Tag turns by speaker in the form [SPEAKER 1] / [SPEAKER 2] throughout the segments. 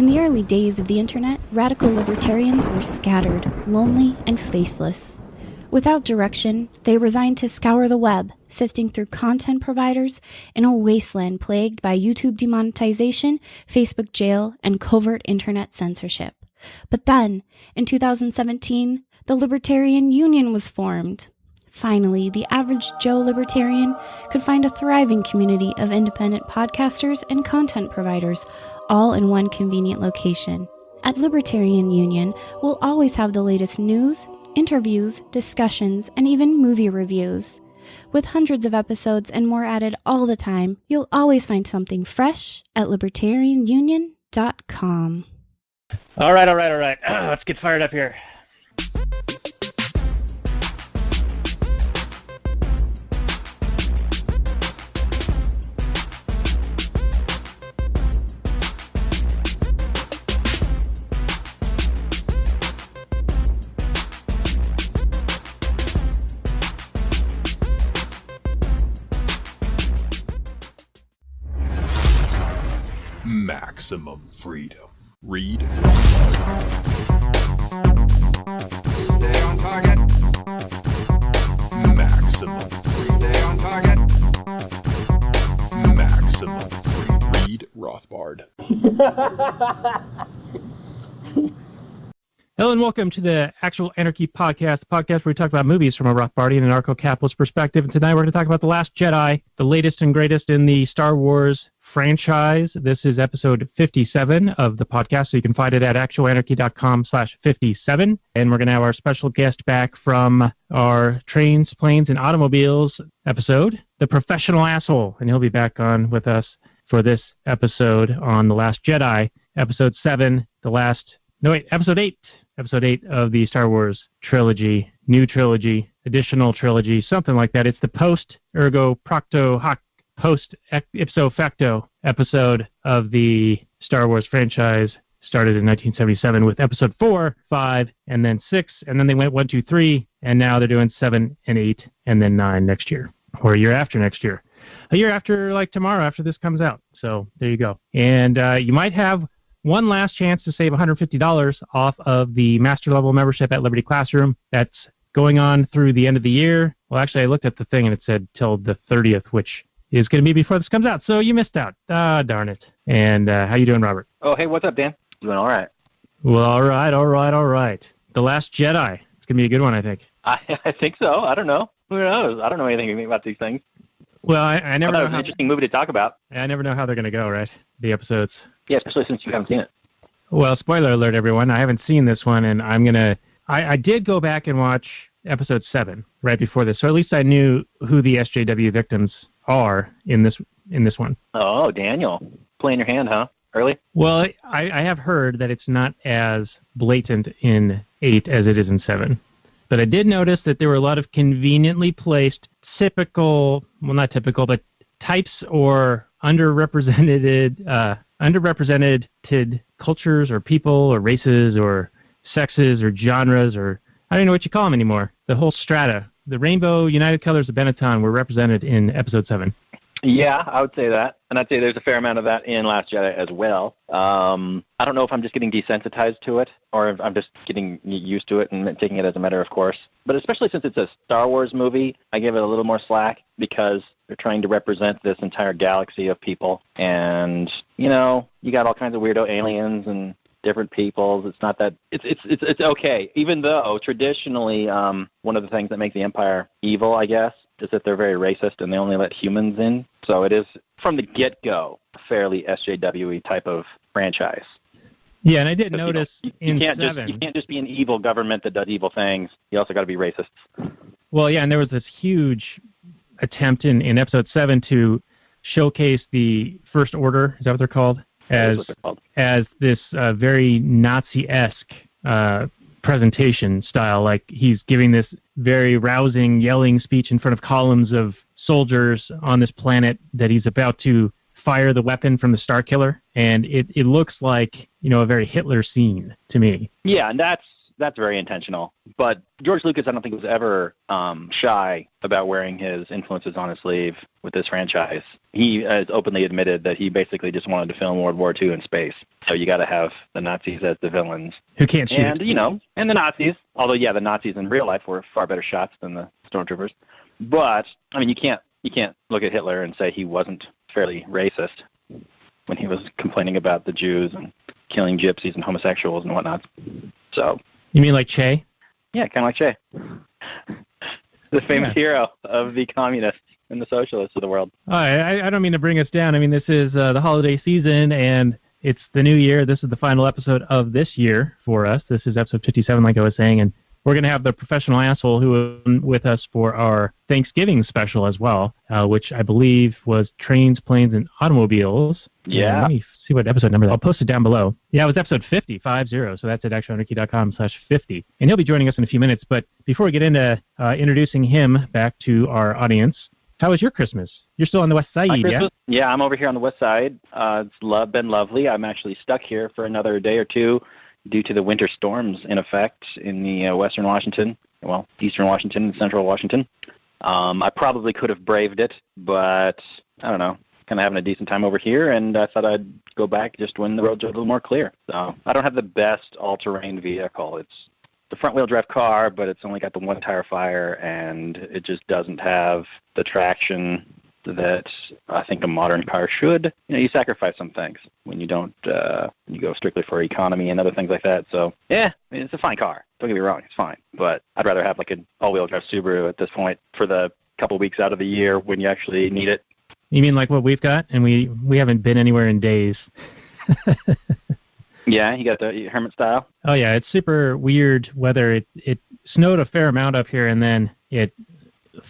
[SPEAKER 1] In the early days of the internet, radical libertarians were scattered, lonely, and faceless. Without direction, they resigned to scour the web, sifting through content providers in a wasteland plagued by YouTube demonetization, Facebook jail, and covert internet censorship. But then, in 2017, the Libertarian Union was formed. Finally, the average Joe libertarian could find a thriving community of independent podcasters and content providers, all in one convenient location. At Libertarian Union, we'll always have the latest news, interviews, discussions, and even movie reviews. With hundreds of episodes and more added all the time, you'll always find something fresh at libertarianunion.com.
[SPEAKER 2] All right. Let's get fired up here.
[SPEAKER 3] Maximum freedom. Read.
[SPEAKER 4] Stay on target.
[SPEAKER 3] Maximum freedom.
[SPEAKER 4] Stay on target.
[SPEAKER 3] Maximum freedom. Read Rothbard.
[SPEAKER 2] Hello and welcome to the Actual Anarchy podcast, the podcast where we talk about movies from a Rothbardian and Anarcho-Capitalist perspective. And tonight we're going to talk about The Last Jedi, the latest and greatest in the Star Wars franchise. This is episode 57 of the podcast, so you can find it at actualanarchy.com/57. And we're going to have our special guest back from our Trains, Planes, and Automobiles episode, the professional asshole. And he'll be back on with us for this episode on The Last Jedi, episode 7, episode 8. Episode 8 of the Star Wars trilogy, new trilogy, additional trilogy, something like that. It's the post ergo procto hoc post ipso facto episode of the Star Wars franchise. Started in 1977 with episode 4, 5, and then 6, and then they went 1, 2, 3, and now they're doing 7 and 8, and then 9 next year, or a year after next year. A year after, like tomorrow, after this comes out. So there you go. And you might have one last chance to save $150 off of the master level membership at Liberty Classroom. That's going on through the end of the year. Well, actually, I looked at the thing and it said till the 30th, which is going to be before this comes out. So you missed out. Darn it. And how you doing, Robert?
[SPEAKER 5] Oh, hey, what's up, Dan? Doing all right.
[SPEAKER 2] Well, all right. The Last Jedi. It's going to be a good one, I think.
[SPEAKER 5] I think so. I don't know. Who knows? I don't know anything about these things.
[SPEAKER 2] Well, I never know.
[SPEAKER 5] It was an interesting movie to talk about.
[SPEAKER 2] I never know how they're going to go, right? The episodes.
[SPEAKER 5] Yeah, especially since you haven't seen it.
[SPEAKER 2] Well, spoiler alert, everyone. I haven't seen this one, and I did go back and watch episode 7 right before this, so at least I knew who the SJW victims are in this one.
[SPEAKER 5] Oh, Daniel. Playing your hand, huh? Early?
[SPEAKER 2] Well, I have heard that it's not as blatant in 8 as it is in 7. But I did notice that there were a lot of conveniently placed not typical, but types or underrepresented cultures or people or races or sexes or genres, or I don't even know what you call them anymore. The whole strata, the rainbow United Colors of Benetton were represented in episode 7.
[SPEAKER 5] Yeah, I would say that. And I'd say there's a fair amount of that in Last Jedi as well. I don't know if I'm just getting desensitized to it or if I'm just getting used to it and taking it as a matter of course. But especially since it's a Star Wars movie, I give it a little more slack because they're trying to represent this entire galaxy of people. And, you got all kinds of weirdo aliens and different peoples. It's not that it's okay. Even though traditionally one of the things that makes the Empire evil, I guess, is that they're very racist and they only let humans in. So it is, from the get-go, a fairly SJW-y type of franchise.
[SPEAKER 2] Yeah, and I did notice in 7...
[SPEAKER 5] You can't just be an evil government that does evil things. You also got to be racist.
[SPEAKER 2] Well, yeah, and there was this huge attempt in episode 7 to showcase the First Order, is that what they're called? As this very Nazi-esque presentation style, like he's giving this very rousing, yelling speech in front of columns of soldiers on this planet that he's about to fire the weapon from the Starkiller, and it looks like, a very Hitler scene to me.
[SPEAKER 5] Yeah, and that's that's very intentional. But George Lucas, I don't think was ever shy about wearing his influences on his sleeve with this franchise. He has openly admitted that he basically just wanted to film World War II in space. So you got to have the Nazis as the villains.
[SPEAKER 2] Who can't shoot.
[SPEAKER 5] And, and the Nazis. Although, yeah, the Nazis in real life were far better shots than the stormtroopers. But, I mean, you can't look at Hitler and say he wasn't fairly racist when he was complaining about the Jews and killing gypsies and homosexuals and whatnot. So.
[SPEAKER 2] You mean like Che?
[SPEAKER 5] Yeah, kind of like Che. The famous hero of the communists and the socialists of the world.
[SPEAKER 2] I don't mean to bring us down. I mean, this is the holiday season, and it's the new year. This is the final episode of this year for us. This is episode 57, like I was saying, and we're going to have the professional asshole who was with us for our Thanksgiving special as well, which I believe was Trains, Planes, and Automobiles.
[SPEAKER 5] Yeah.
[SPEAKER 2] Let me see what episode number. I'll post it down below. Yeah, it was episode 50, 50. So that's at actualanarchy.com/50. And he'll be joining us in a few minutes. But before we get into introducing him back to our audience, how was your Christmas? You're still on the west side, yeah?
[SPEAKER 5] Yeah, I'm over here on the west side. It's been lovely. I'm actually stuck here for another day or two due to the winter storms in effect in the western Washington, eastern Washington and central Washington. I probably could have braved it, but I don't know. Kind of having a decent time over here, and I thought I'd go back just when the roads are a little more clear. So I don't have the best all-terrain vehicle. It's the front-wheel drive car, but it's only got the one tire fire, and it just doesn't have the traction that I think a modern car should. You sacrifice some things when you don't, you go strictly for economy and other things like that. So, yeah, I mean, it's a fine car. Don't get me wrong, it's fine. But I'd rather have like an all-wheel drive Subaru at this point for the couple weeks out of the year when you actually need it.
[SPEAKER 2] You mean like what we've got? And we haven't been anywhere in days.
[SPEAKER 5] Yeah, you got the hermit style?
[SPEAKER 2] Oh, yeah, it's super weird weather. It snowed a fair amount up here, and then it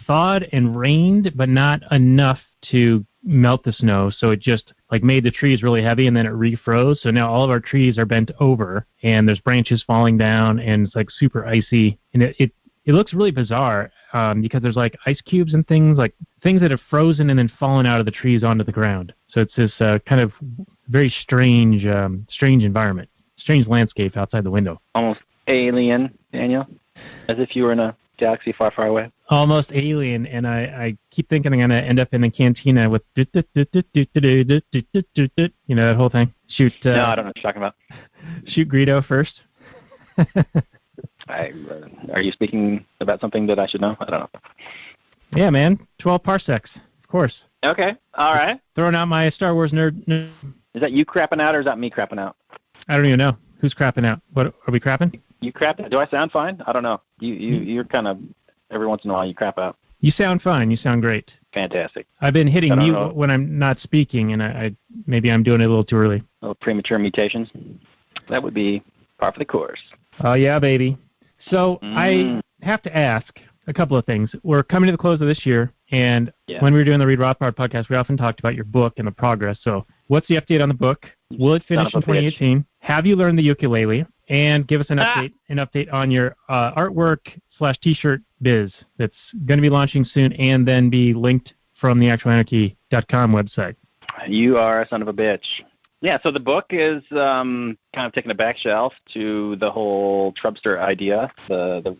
[SPEAKER 2] thawed and rained, but not enough to melt the snow. So it just made the trees really heavy, and then it refroze. So now all of our trees are bent over, and there's branches falling down, and it's super icy. And it looks really bizarre because there's ice cubes and things that have frozen and then fallen out of the trees onto the ground. So it's this kind of very strange environment, strange landscape outside the window.
[SPEAKER 5] Almost alien, Daniel, as if you were in a galaxy far, far away.
[SPEAKER 2] Almost alien, and I keep thinking I'm going to end up in a cantina with that whole thing. Shoot.
[SPEAKER 5] No, I don't know what you're talking about.
[SPEAKER 2] Shoot Greedo first.
[SPEAKER 5] Are you speaking about something that I should know? I don't know.
[SPEAKER 2] Yeah, man. 12 parsecs, of course.
[SPEAKER 5] Okay. All right.
[SPEAKER 2] Throwing out my Star Wars nerd.
[SPEAKER 5] Is that you crapping out, or is that me crapping out?
[SPEAKER 2] I don't even know. Who's crapping out? What are we crapping?
[SPEAKER 5] You crapping? Do I sound fine? I don't know. You're kind of, every once in a while you crap out.
[SPEAKER 2] You sound fine. You sound great.
[SPEAKER 5] Fantastic.
[SPEAKER 2] I've been hitting mute when I'm not speaking, and maybe I'm doing it a little too early.
[SPEAKER 5] Little premature mutations. That would be par for the course.
[SPEAKER 2] Oh, yeah, baby. So I have to ask a couple of things. We're coming to the close of this year, and when we were doing the Read Rothbard podcast, we often talked about your book and the progress. So what's the update on the book? Will it finish in 2018? Have you learned the ukulele? And give us an update on your artwork/t-shirt biz that's going to be launching soon and then be linked from the actualanarchy.com website.
[SPEAKER 5] You are a son of a bitch. Yeah, so the book is kind of taking a back shelf to the whole Trubster idea, the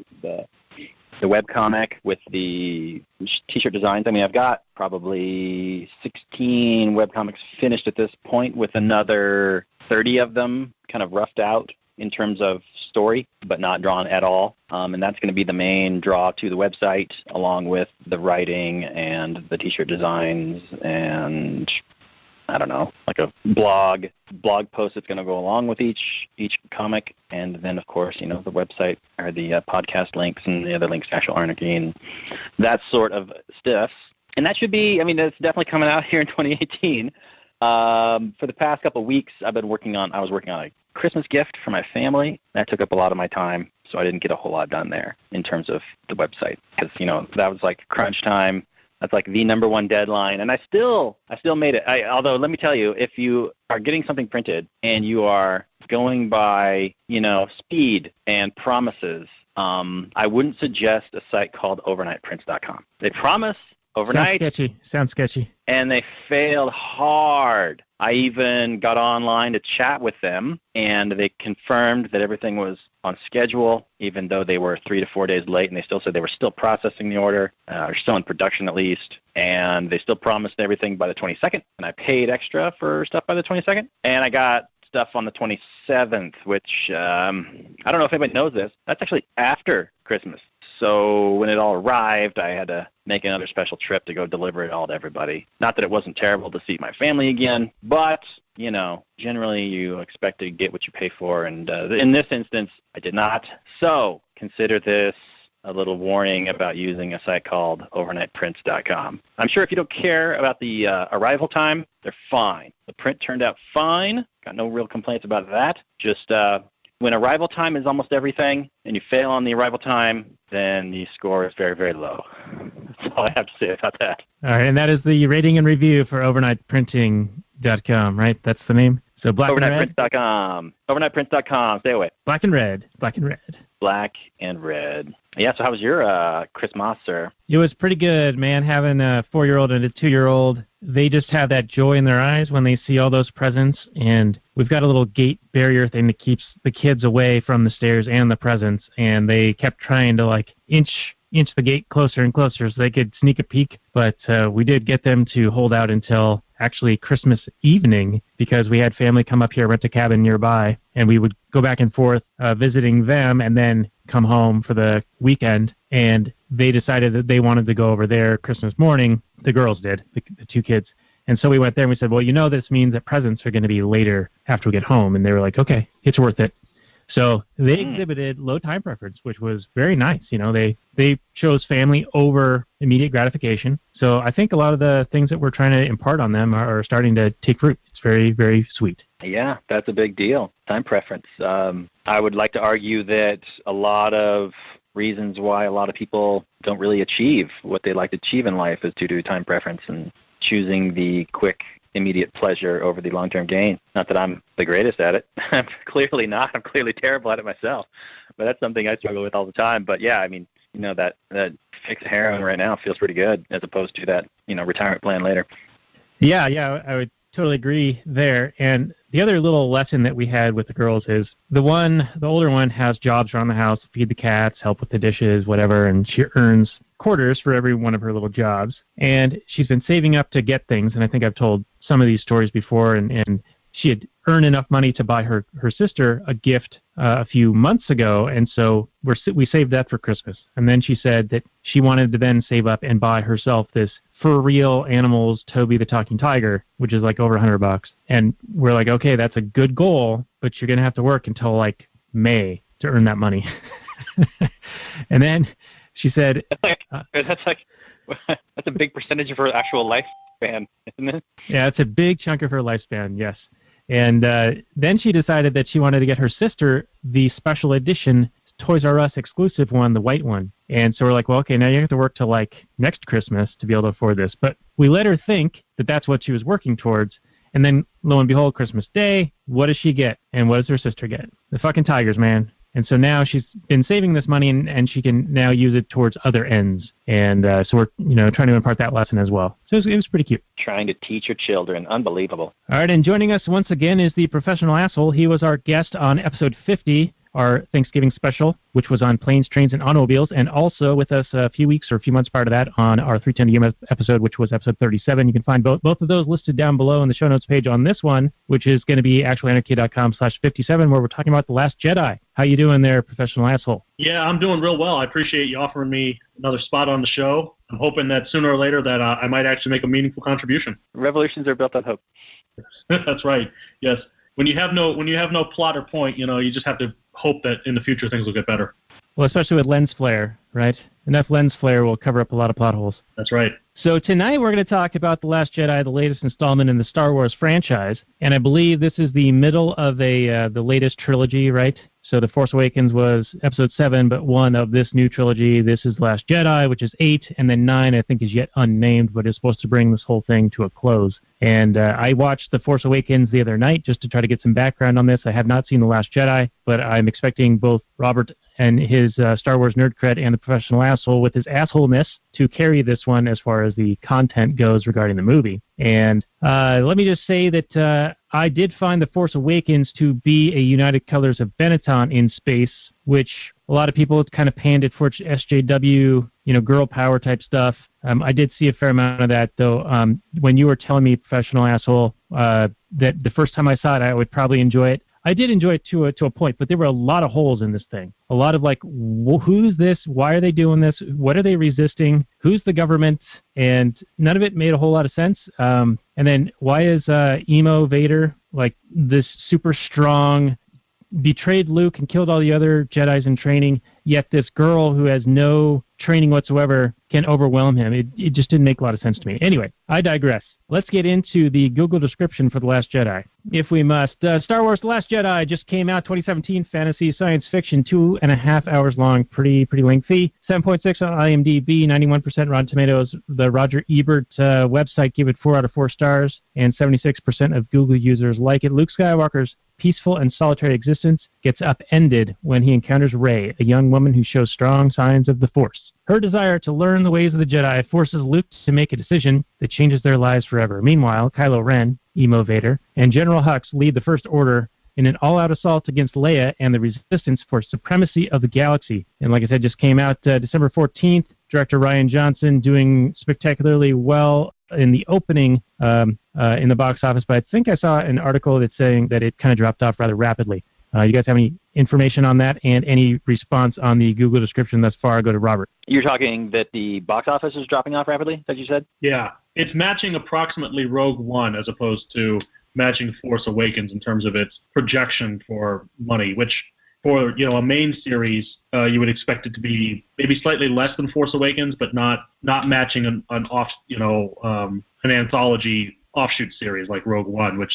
[SPEAKER 5] webcomic with the T-shirt designs. I mean, I've got probably 16 webcomics finished at this point with another 30 of them kind of roughed out in terms of story, but not drawn at all. And that's going to be the main draw to the website, along with the writing and the T-shirt designs and, I don't know, like a blog post that's going to go along with each comic. And then, of course, the website or the podcast links and the other links to Actual Anarchy and that sort of stuff. And that should be, it's definitely coming out here in 2018. For the past couple of weeks, I was working on a Christmas gift for my family. That took up a lot of my time, so I didn't get a whole lot done there in terms of the website because, that was like crunch time. That's like the number one deadline, and I still made it. Although, let me tell you, if you are getting something printed and you are going by, speed and promises, I wouldn't suggest a site called overnightprints.com. They promise overnight.
[SPEAKER 2] Sounds sketchy.
[SPEAKER 5] And they failed hard. I even got online to chat with them, and they confirmed that everything was on schedule, even though they were 3 to 4 days late, and they still said they were still processing the order, or still in production at least, and they still promised everything by the 22nd, and I paid extra for stuff by the 22nd, and I got stuff on the 27th, which I don't know if anybody knows this. That's actually after Christmas. So when it all arrived, I had to make another special trip to go deliver it all to everybody. Not that it wasn't terrible to see my family again, but, you know, generally you expect to get what you pay for, and in this instance, I did not. So consider this a little warning about using a site called overnightprints.com. I'm sure if you don't care about the arrival time, they're fine. The print turned out fine. Got no real complaints about that. Just when arrival time is almost everything and you fail on the arrival time, then the score is very, very low. That's all I have to say about that.
[SPEAKER 2] All right, and that is the rating and review for overnightprinting.com, right? That's the name? So black and red?
[SPEAKER 5] Overnightprints.com. Overnightprints.com. Stay away.
[SPEAKER 2] Black and red. Black and red.
[SPEAKER 5] Black and red. Yeah, so how was your Christmas, sir?
[SPEAKER 2] It was pretty good, man. Having a 4-year-old and a 2-year-old, they just have that joy in their eyes when they see all those presents. And we've got a little gate barrier thing that keeps the kids away from the stairs and the presents. And they kept trying to, like, inch the gate closer and closer so they could sneak a peek. But we did get them to hold out until actually Christmas evening, because we had family come up here, rent a cabin nearby, and we would go back and forth visiting them and then come home for the weekend. And they decided that they wanted to go over there Christmas morning. The girls did, the 2 kids. And so we went there and we said, well, you know, this means that presents are going to be later after we get home. And they were like, okay, it's worth it. So they exhibited low time preference, which was very nice. You know, they chose family over immediate gratification. So I think a lot of the things that we're trying to impart on them are starting to take root. It's very, very sweet.
[SPEAKER 5] Yeah, that's a big deal. Time preference. I would like to argue that a lot of reasons why a lot of people don't really achieve what they like to achieve in life is due to time preference and choosing the quick, immediate pleasure over the long-term gain. Not that I'm the greatest at it. I'm clearly not. I'm clearly terrible at it myself. But that's something I struggle with all the time. But yeah, I mean, you know, that fixed heroin right now feels pretty good as opposed to that, you know, retirement plan later.
[SPEAKER 2] Yeah, I would totally agree there. And the other little lesson that we had with the girls is the older one has jobs around the house, feed the cats, help with the dishes, whatever, and she earns quarters for every one of her little jobs. And she's been saving up to get things, and I think I've told some of these stories before, and she had earned enough money to buy her sister a gift a few months ago, and so we saved that for Christmas. And then she said that she wanted to then save up and buy herself this For Real Animals Toby the Talking Tiger, which is like over $100. And we're like, okay, that's a good goal, but you're going to have to work until like May to earn that money. And then she said...
[SPEAKER 5] That's a big percentage of her actual lifespan, isn't it?
[SPEAKER 2] Yeah, it's a big chunk of her lifespan, yes. And then she decided that she wanted to get her sister the special edition Toys R Us exclusive one, the white one. And so we're like, well, okay, now you have to work till like next Christmas to be able to afford this. But we let her think that that's what she was working towards. And then, lo and behold, Christmas Day, what does she get? And what does her sister get? The fucking tigers, man. And so now she's been saving this money, and she can now use it towards other ends. And so we're, you know, trying to impart that lesson as well. So it was pretty cute.
[SPEAKER 5] Trying to teach your children. Unbelievable.
[SPEAKER 2] All right, and joining us once again is the professional asshole. He was our guest on episode 50, our Thanksgiving special, which was on planes, trains, and automobiles, and also with us a few weeks or a few months prior to that on our 310 Game episode, which was episode 37. You can find both of those listed down below in the show notes page on this one, which is going to be actualanarchy.com/57, where we're talking about The Last Jedi. How you doing there, professional asshole?
[SPEAKER 6] Yeah, I'm doing real well. I appreciate you offering me another spot on the show. I'm hoping that sooner or later that I might actually make a meaningful contribution.
[SPEAKER 5] Revolutions are built on hope.
[SPEAKER 6] That's right. Yes. When you have no plot or point, you know, you just have to hope that in the future things will get better.
[SPEAKER 2] Well, especially with lens flare, right? Enough lens flare will cover up a lot of plot holes.
[SPEAKER 6] That's right.
[SPEAKER 2] So tonight we're going to talk about The Last Jedi, the latest installment in the Star Wars franchise, and I believe this is the middle of the latest trilogy, right? So The Force Awakens was episode 7, but 1 of this new trilogy. This is Last Jedi, which is 8, and then 9, I think, is yet unnamed, but is supposed to bring this whole thing to a close. And I watched The Force Awakens the other night just to try to get some background on this. I have not seen The Last Jedi, but I'm expecting both Robert and his Star Wars nerd cred and the professional asshole with his assholeness to carry this one as far as the content goes regarding the movie. And let me just say that I did find The Force Awakens to be a United Colors of Benetton in space, which a lot of people kind of panned it for SJW, girl power type stuff. I did see a fair amount of that, though. When you were telling me, professional asshole, that the first time I saw it, I would probably enjoy it. I did enjoy it to a point, but there were a lot of holes in this thing. A lot of who's this? Why are they doing this? What are they resisting? Who's the government? And none of it made a whole lot of sense. And then why is emo Vader like this super strong, betrayed Luke and killed all the other Jedis in training, yet this girl who has no training whatsoever can overwhelm him? It just didn't make a lot of sense to me. Anyway, I digress. Let's get into the Google description for The Last Jedi, if we must. Star Wars The Last Jedi just came out, 2017, fantasy, science fiction, 2.5 hours long, pretty lengthy. 7.6 on IMDb, 91% Rotten Tomatoes. The Roger Ebert website gave it 4 out of 4 stars, and 76% of Google users like it. Luke Skywalker's peaceful and solitary existence gets upended when he encounters Rey, a young woman who shows strong signs of the Force. Her desire to learn the ways of the Jedi forces Luke to make a decision that changes their lives forever. Meanwhile, Kylo Ren, emo Vader, and General Hux lead the First Order in an all-out assault against Leia and the resistance for supremacy of the galaxy. And like I said, just came out December 14th. Director Rian Johnson doing spectacularly well in the opening in the box office, but I think I saw an article that's saying that it kind of dropped off rather rapidly. You guys have any information on that and any response on the Google description thus far? Go to Robert.
[SPEAKER 5] You're talking that the box office is dropping off rapidly, as you said?
[SPEAKER 6] Yeah. It's matching approximately Rogue One as opposed to matching Force Awakens in terms of its projection for money, which for a main series, you would expect it to be maybe slightly less than Force Awakens, but not matching an anthology offshoot series like Rogue One, which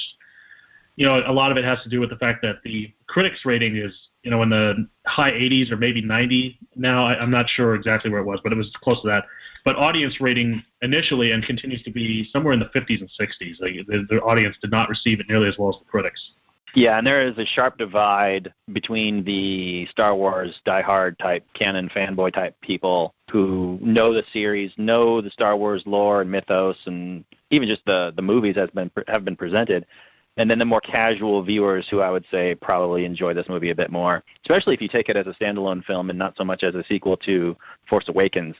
[SPEAKER 6] a lot of it has to do with the fact that the critics rating is in the high 80s or maybe 90 now. I'm not sure exactly where it was, but it was close to that. But audience rating initially and continues to be somewhere in the 50s and 60s. The audience did not receive it nearly as well as the critics.
[SPEAKER 5] Yeah, and there is a sharp divide between the Star Wars diehard type, canon fanboy type people who know the series, know the Star Wars lore and mythos, and even just the movies have been presented. And then the more casual viewers who I would say probably enjoy this movie a bit more, especially if you take it as a standalone film and not so much as a sequel to Force Awakens.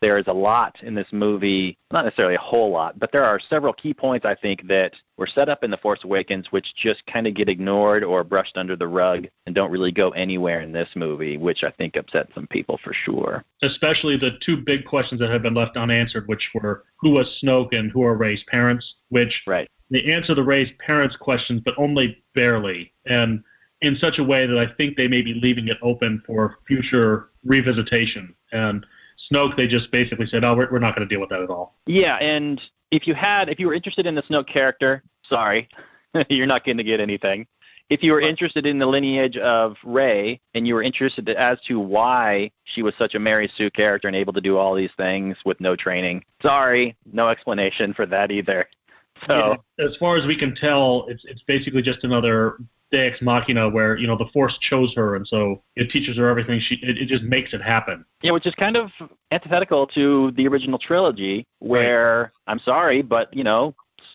[SPEAKER 5] There is a lot in this movie, not necessarily a whole lot, but there are several key points, I think, that were set up in The Force Awakens which just kind of get ignored or brushed under the rug and don't really go anywhere in this movie, which I think upset some people for sure.
[SPEAKER 6] Especially the two big questions that have been left unanswered, which were who was Snoke and who are Rey's parents, which
[SPEAKER 5] right.
[SPEAKER 6] They answer the Rey's parents questions, but only barely, and in such a way that I think they may be leaving it open for future revisitation. And Snoke, they just basically said, "Oh, we're not going to deal with that at all."
[SPEAKER 5] Yeah, and if you were interested in the Snoke character, sorry, you're not going to get anything. If you were interested in the lineage of Rey, and you were interested as to why she was such a Mary Sue character and able to do all these things with no training, sorry, no explanation for that either. So,
[SPEAKER 6] yeah, as far as we can tell, it's basically just another Deus Machina where, the Force chose her, and so it teaches her everything. It just makes it happen.
[SPEAKER 5] Yeah, which is kind of antithetical to the original trilogy, where, right. I'm sorry, but,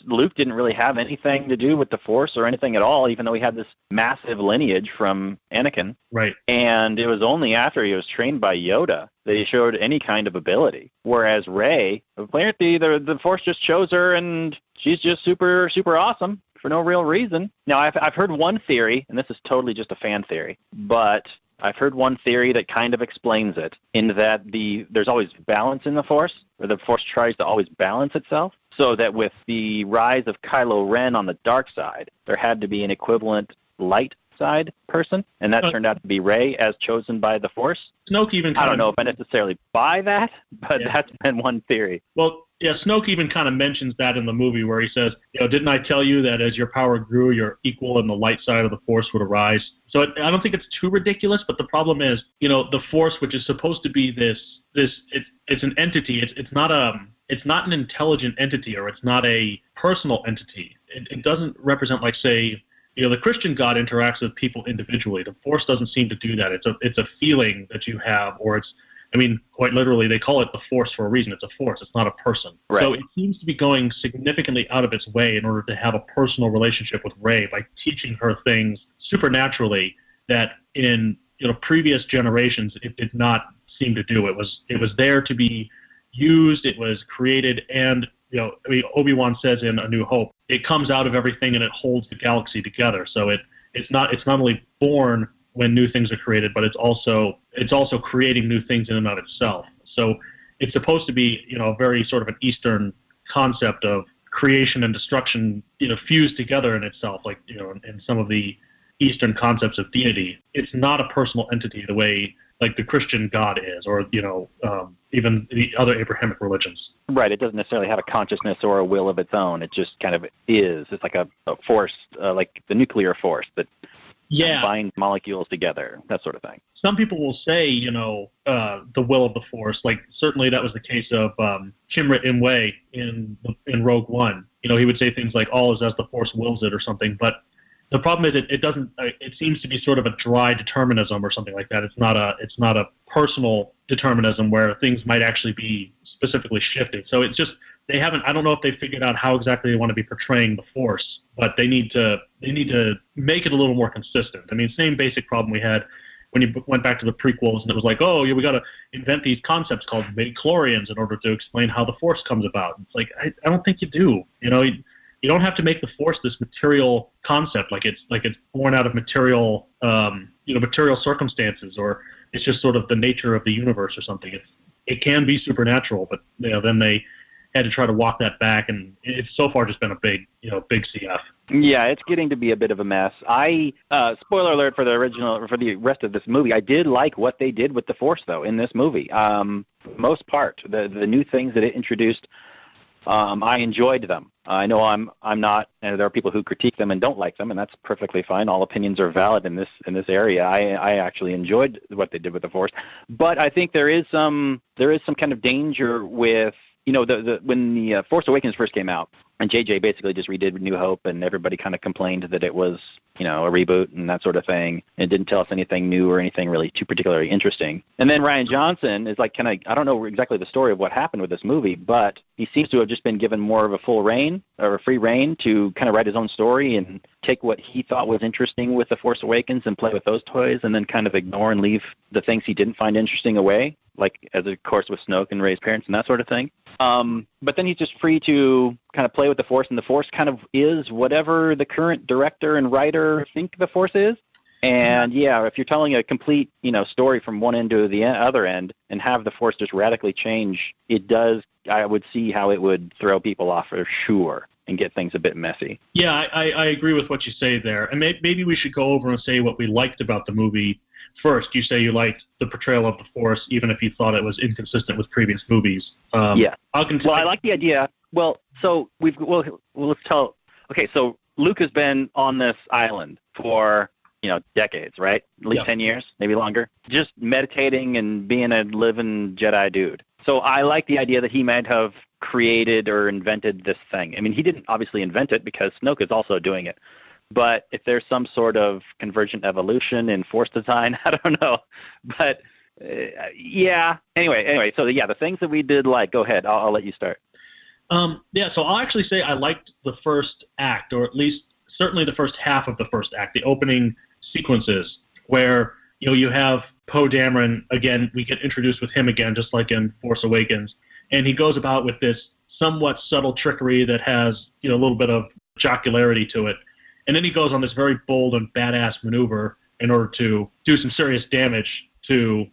[SPEAKER 5] Luke didn't really have anything to do with the Force or anything at all, even though he had this massive lineage from Anakin.
[SPEAKER 6] Right.
[SPEAKER 5] And it was only after he was trained by Yoda that he showed any kind of ability. Whereas Rey, apparently the Force just chose her, and she's just super, super awesome for no real reason. Now, I've heard one theory, and this is totally just a fan theory, but I've heard one theory that kind of explains it, in that there's always balance in the Force, or the Force tries to always balance itself, so that with the rise of Kylo Ren on the dark side, there had to be an equivalent light side person, and that turned out to be Rey as chosen by the Force.
[SPEAKER 6] Snoke even
[SPEAKER 5] I don't know if I necessarily buy that, but yeah. That's been one theory.
[SPEAKER 6] Well, Snoke even kind of mentions that in the movie where he says, didn't I tell you that as your power grew, your equal in the light side of the Force would arise? So I don't think it's too ridiculous, but the problem is, the Force, which is supposed to be it's an entity. It's not an intelligent entity, or it's not a personal entity. It doesn't represent, like, say, the Christian God interacts with people individually. The Force doesn't seem to do that. It's a feeling that you have, or quite literally, they call it the Force for a reason. It's a force. It's not a person.
[SPEAKER 5] Right.
[SPEAKER 6] So it seems to be going significantly out of its way in order to have a personal relationship with Rey by teaching her things supernaturally that in previous generations it did not seem to do. It was there to be used. It was created, and Obi-Wan says in A New Hope, it comes out of everything and it holds the galaxy together. So it's not only born when new things are created, but it's also creating new things in and of itself. So it's supposed to be a very sort of an Eastern concept of creation and destruction fused together in itself, like in some of the Eastern concepts of deity. It's not a personal entity the way like the Christian God is, or even the other Abrahamic religions.
[SPEAKER 5] Right. It doesn't necessarily have a consciousness or a will of its own. It just kind of is. It's like a force, like the nuclear force that binds molecules together, that sort of thing.
[SPEAKER 6] Some people will say, the will of the Force. Like, certainly that was the case of Chimrit Imwe in Rogue One. He would say things like, all is as the Force wills it, or something. But the problem is it doesn't. It seems to be sort of a dry determinism or something like that. It's not a personal determinism where things might actually be specifically shifted. So it's just they haven't. I don't know if they figured out how exactly they want to be portraying the Force, but they need to make it a little more consistent. I mean, same basic problem we had when you went back to the prequels, and it was like, we got to invent these concepts called midichlorians in order to explain how the Force comes about. It's like I don't think you do. You don't have to make the Force this material concept, like it's born out of material circumstances, or it's just sort of the nature of the universe or something. It can be supernatural, but then they had to try to walk that back, and it's so far just been a big CF.
[SPEAKER 5] Yeah, it's getting to be a bit of a mess. Spoiler alert for the rest of this movie. I did like what they did with the Force, though, in this movie. For the most part, the new things that it introduced, I enjoyed them. I know I'm not, and there are people who critique them and don't like them, and that's perfectly fine. All opinions are valid in this area. I actually enjoyed what they did with the Force, but I think there is some kind of danger with when the Force Awakens first came out, and JJ basically just redid New Hope, and everybody kind of complained that it was a reboot and that sort of thing. It didn't tell us anything new or anything really too particularly interesting. And then Rian Johnson is like I don't know exactly the story of what happened with this movie, but he seems to have just been given more of a full reign, or a free reign, to kind of write his own story and take what he thought was interesting with The Force Awakens and play with those toys, and then kind of ignore and leave the things he didn't find interesting away, like, as of course, with Snoke and Rey's parents and that sort of thing. But then he's just free to kind of play with the Force, and the Force kind of is whatever the current director and writer think the Force is. And, if you're telling a complete, story from one end to the other end and have the Force just radically change, I would see how it would throw people off for sure and get things a bit messy.
[SPEAKER 6] Yeah, I agree with what you say there. And maybe we should go over and say what we liked about the movie first. You say you liked the portrayal of the Force, even if you thought it was inconsistent with previous movies.
[SPEAKER 5] Yeah. I like the idea. Well, so let's tell. Okay, so Luke has been on this island for decades, right? At least 10 years, maybe longer, just meditating and being a living Jedi dude. So I like the idea that he might have created or invented this thing. I mean, he didn't obviously invent it because Snoke is also doing it. But if there's some sort of convergent evolution in Force design, I don't know. But, Anyway, so, the things that we did like, go ahead. I'll let you start.
[SPEAKER 6] So I'll actually say I liked the first act, or at least certainly the first half of the first act, the opening sequences, where, you have Poe Dameron, again, we get introduced with him again, just like in Force Awakens, and he goes about with this somewhat subtle trickery that has, a little bit of jocularity to it. And then he goes on this very bold and badass maneuver in order to do some serious damage to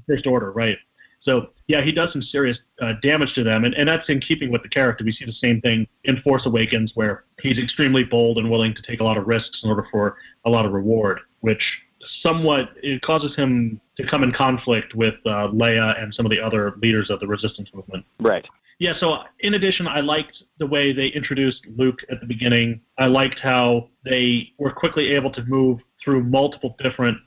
[SPEAKER 6] First Order, right? So, he does some serious damage to them, and that's in keeping with the character. We see the same thing in Force Awakens, where he's extremely bold and willing to take a lot of risks in order for a lot of reward, which it causes him to come in conflict with Leia and some of the other leaders of the resistance movement.
[SPEAKER 5] Right.
[SPEAKER 6] Yeah, so in addition, I liked the way they introduced Luke at the beginning. I liked how they were quickly able to move through multiple different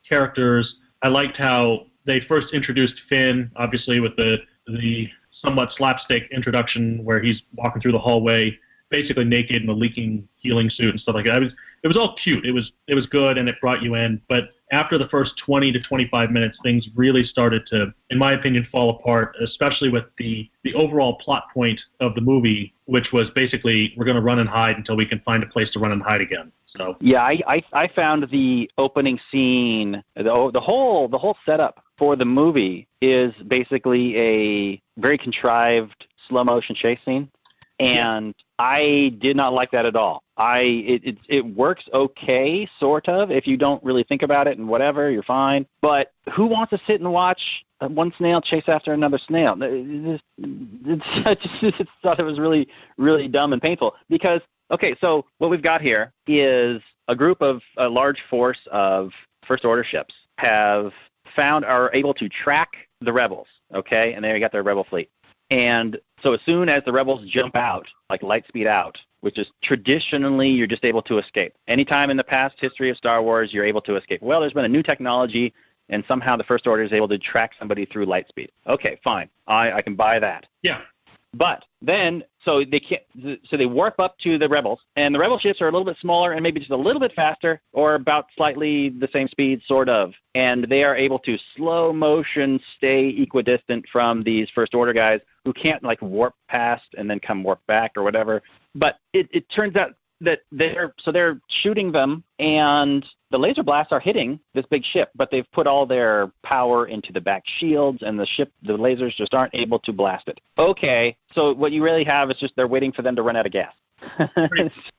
[SPEAKER 6] characters. I liked how they first introduced Finn, obviously with the somewhat slapstick introduction where he's walking through the hallway, basically naked in a leaking healing suit and stuff like that. It was all cute. It was good, and it brought you in. But after the first 20 to 25 minutes, things really started to, in my opinion, fall apart, especially with the overall plot point of the movie, which was basically we're going to run and hide until we can find a place to run and hide again. So
[SPEAKER 5] yeah, I found the opening scene, the whole setup for the movie is basically a very contrived slow motion chase scene, and I did not like that at all. It works okay, sort of, if you don't really think about it and whatever, you're fine. But who wants to sit and watch one snail chase after another snail? I just thought it was really, really dumb and painful because. Okay, so what we've got here is a large force of First Order ships are able to track the rebels, okay, and they got their rebel fleet. And so as soon as the rebels jump out, like light speed out, which is traditionally you're just able to escape. Anytime in the past history of Star Wars, you're able to escape. Well, there's been a new technology, and somehow the First Order is able to track somebody through light speed. Okay, fine. I can buy that.
[SPEAKER 6] Yeah.
[SPEAKER 5] But then, so they warp up to the rebels, and the rebel ships are a little bit smaller and maybe just a little bit faster, or about slightly the same speed, sort of. And they are able to slow motion stay equidistant from these First Order guys who can't like warp past and then come warp back or whatever. But it turns out that they're shooting them, and the laser blasts are hitting this big ship, but they've put all their power into the back shields, and the lasers just aren't able to blast it. Okay, so what you really have is just they're waiting for them to run out of gas.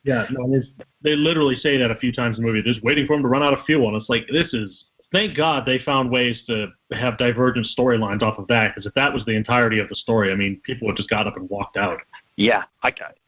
[SPEAKER 6] Yeah, no, they literally say that a few times in the movie. They're just waiting for them to run out of fuel, and it's like, thank God they found ways to have divergent storylines off of that, because if that was the entirety of the story, I mean, people would just got up and walked out.
[SPEAKER 5] Yeah,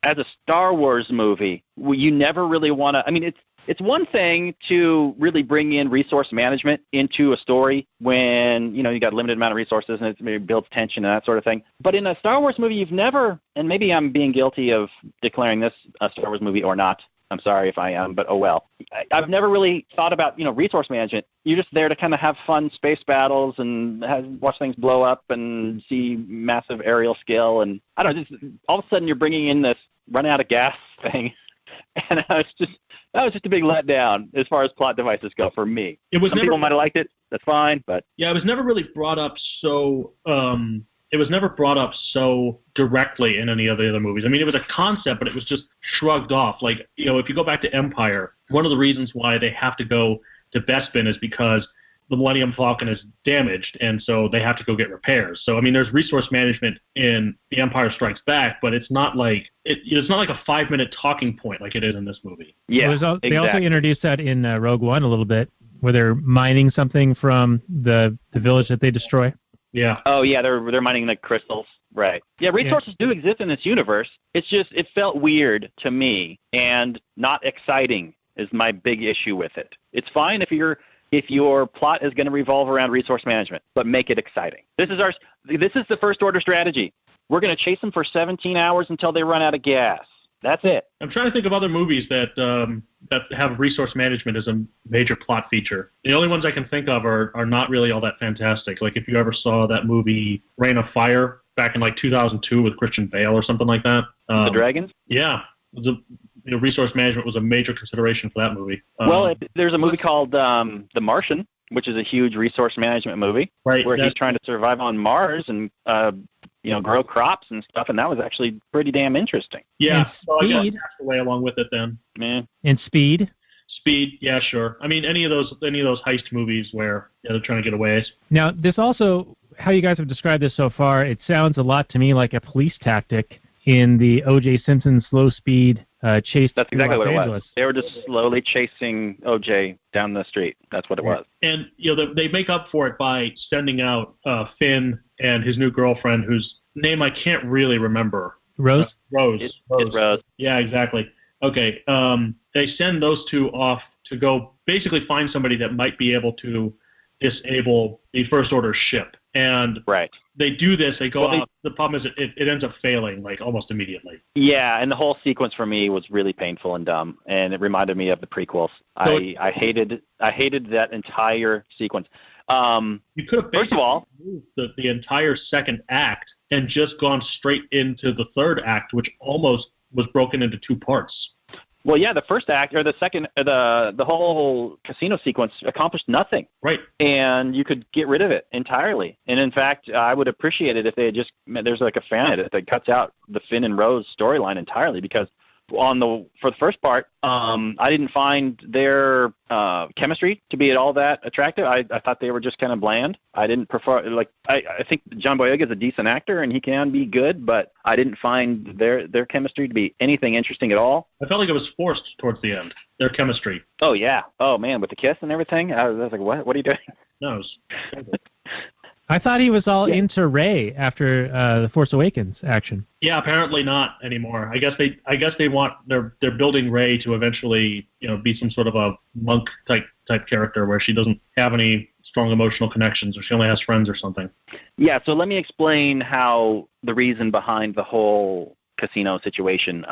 [SPEAKER 5] as a Star Wars movie, you never really want to. I mean, it's one thing to really bring in resource management into a story when you got a limited amount of resources and it builds tension and that sort of thing. But in a Star Wars movie, you've never, and maybe I'm being guilty of declaring this a Star Wars movie or not. I'm sorry if I am, but oh well. I've never really thought about, resource management. You're just there to kind of have fun space battles and watch things blow up and see massive aerial skill. And I don't know, just all of a sudden you're bringing in this run out of gas thing. And that was just a big letdown as far as plot devices go for me. Some people might have liked it. That's fine, but
[SPEAKER 6] yeah, it was never really brought up so. It was never brought up so directly in any of the other movies. I mean, it was a concept, but it was just shrugged off. Like, if you go back to Empire, one of the reasons why they have to go to Bespin is because the Millennium Falcon is damaged, and so they have to go get repairs. So, I mean, there's resource management in The Empire Strikes Back, but it's not like it's not like a 5-minute talking point like it is in this movie.
[SPEAKER 5] Yeah,
[SPEAKER 2] exactly. They also introduced that in Rogue One a little bit, where they're mining something from the village that they destroy.
[SPEAKER 6] Yeah.
[SPEAKER 5] Oh, yeah, they're mining the crystals. Right. Yeah, resources do exist in this universe. It's just, it felt weird to me and not exciting is my big issue with it. It's fine if your plot is going to revolve around resource management, but make it exciting. This is the First Order strategy. We're going to chase them for 17 hours until they run out of gas. That's it.
[SPEAKER 6] I'm trying to think of other movies that have resource management as a major plot feature. The only ones I can think of are not really all that fantastic. Like if you ever saw that movie Reign of Fire back in like 2002 with Christian Bale or something like that.
[SPEAKER 5] The Dragons?
[SPEAKER 6] Yeah. Resource management was a major consideration for that movie.
[SPEAKER 5] There's a movie called The Martian, which is a huge resource management movie,
[SPEAKER 6] right,
[SPEAKER 5] where he's trying to survive on Mars and grow crops and stuff, and that was actually pretty damn interesting.
[SPEAKER 6] Yeah, so I guess
[SPEAKER 2] Speed.
[SPEAKER 6] that's the way along with it then.
[SPEAKER 5] Yeah.
[SPEAKER 2] And Speed.
[SPEAKER 6] Speed, yeah, sure. I mean, any of those heist movies where they're trying to get away.
[SPEAKER 2] Now, this also, how you guys have described this so far, it sounds a lot to me like a police tactic in the O.J. Simpson slow speed chase.
[SPEAKER 5] That's exactly
[SPEAKER 2] Los
[SPEAKER 5] what it
[SPEAKER 2] Angeles.
[SPEAKER 5] was. They were just slowly chasing O.J. down the street. That's what it was.
[SPEAKER 6] And they make up for it by sending out Finn and his new girlfriend, whose name I can't really remember.
[SPEAKER 2] Rose?
[SPEAKER 6] Rose.
[SPEAKER 5] It's Rose.
[SPEAKER 6] Yeah, exactly. Okay. They send those two off to go basically find somebody that might be able to disable the First Order ship. And
[SPEAKER 5] Right.
[SPEAKER 6] they do this, they go
[SPEAKER 5] Well,
[SPEAKER 6] out. The problem is it ends up failing, like, almost immediately.
[SPEAKER 5] Yeah, and the whole sequence for me was really painful and dumb, and it reminded me of the prequels.
[SPEAKER 6] So
[SPEAKER 5] I hated that entire sequence.
[SPEAKER 6] You could have
[SPEAKER 5] First of all,
[SPEAKER 6] moved the entire second act and just gone straight into the third act, which almost was broken into 2 parts.
[SPEAKER 5] well, yeah, the first act or the second, the whole casino sequence accomplished nothing.
[SPEAKER 6] Right.
[SPEAKER 5] And you could get rid of it entirely. And in fact, I would appreciate it if they had just there's like a fan edit that cuts out the Finn and Rose storyline entirely, because for the first part, I didn't find their chemistry to be at all that attractive. I thought they were just kind of bland. I didn't prefer, like, I think John Boyega is a decent actor and he can be good, but I didn't find their chemistry to be anything interesting at all.
[SPEAKER 6] I felt like it was forced towards the end, their chemistry.
[SPEAKER 5] Oh, yeah. Oh, man, with the kiss and everything. I was like, what are you doing?
[SPEAKER 6] No, it was
[SPEAKER 2] I thought he was all into Rey after the Force Awakens action.
[SPEAKER 6] Yeah, apparently not anymore. I guess they want they're building Rey to eventually, be some sort of a monk type character where she doesn't have any strong emotional connections, or she only has friends or something.
[SPEAKER 5] Yeah, so let me explain how the reason behind the whole casino situation.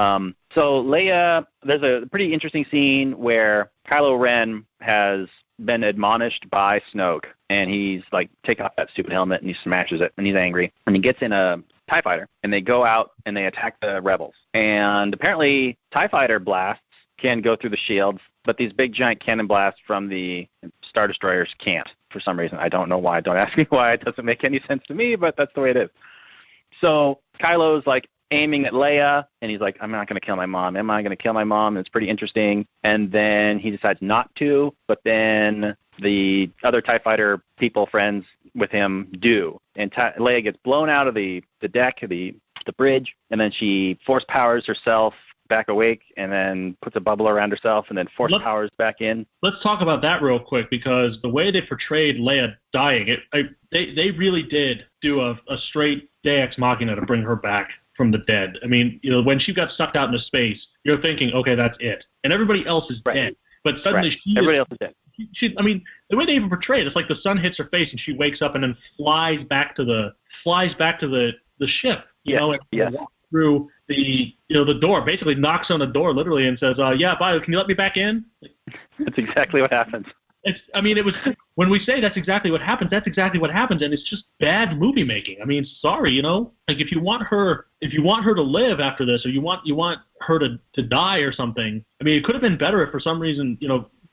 [SPEAKER 5] So Leia, there's a pretty interesting scene where Kylo Ren has been admonished by Snoke, and he's like, take off that stupid helmet, and he smashes it, and he's angry, and he gets in a TIE fighter, and they go out and they attack the rebels. And apparently TIE fighter blasts can go through the shields, but these big giant cannon blasts from the Star Destroyers can't, for some reason. I don't know why. Don't ask me why. It doesn't make any sense to me, but that's the way it is. So Kylo's like aiming at Leia, and he's like, I'm not going to kill my mom. Am I going to kill my mom? It's pretty interesting. And then he decides not to, but then the other TIE fighter people, friends with him, do. And Leia gets blown out of the deck, the bridge, and then she force powers herself back awake, and then puts a bubble around herself, and then force powers back in.
[SPEAKER 6] Let's talk about that real quick, because the way they portrayed Leia dying, they really did do a straight Deus Machina to bring her back from the dead. I mean, when she got sucked out into space, you're thinking, okay, that's it, and everybody else is dead. But suddenly
[SPEAKER 5] everybody else is dead.
[SPEAKER 6] I mean, the way they even portray it, it's like the sun hits her face and she wakes up and then flies back to the ship. And walks through the door, basically knocks on the door literally and says, "Yeah, bye. Can you let me back in?"
[SPEAKER 5] That's exactly what happens.
[SPEAKER 6] It was when we say that's exactly what happens. That's exactly what happens, and it's just bad movie making. I mean, sorry, like if you want her to live after this, or you want her to die or something. I mean, it could have been better if for some reason,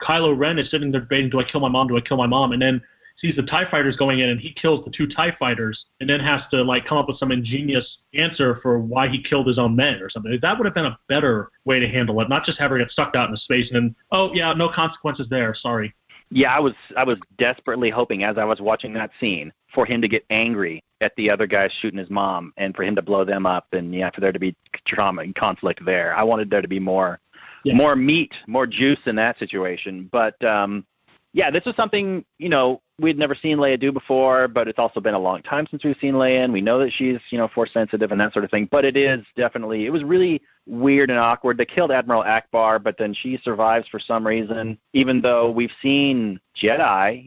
[SPEAKER 6] Kylo Ren is sitting there debating, do I kill my mom? Do I kill my mom? And then sees the TIE fighters going in, and he kills the 2 TIE fighters, and then has to come up with some ingenious answer for why he killed his own men or something. That would have been a better way to handle it, not just have her get sucked out into space and then, oh yeah, no consequences there. Sorry.
[SPEAKER 5] Yeah, I was desperately hoping as I was watching that scene for him to get angry at the other guys shooting his mom, and for him to blow them up, and for there to be trauma and conflict there. I wanted there to be more meat, more juice in that situation. But this was something we'd never seen Leia do before, but it's also been a long time since we've seen Leia, and we know that she's force sensitive and that sort of thing. But it was really weird and awkward. They killed Admiral Akbar, but then she survives for some reason, even though we've seen Jedi,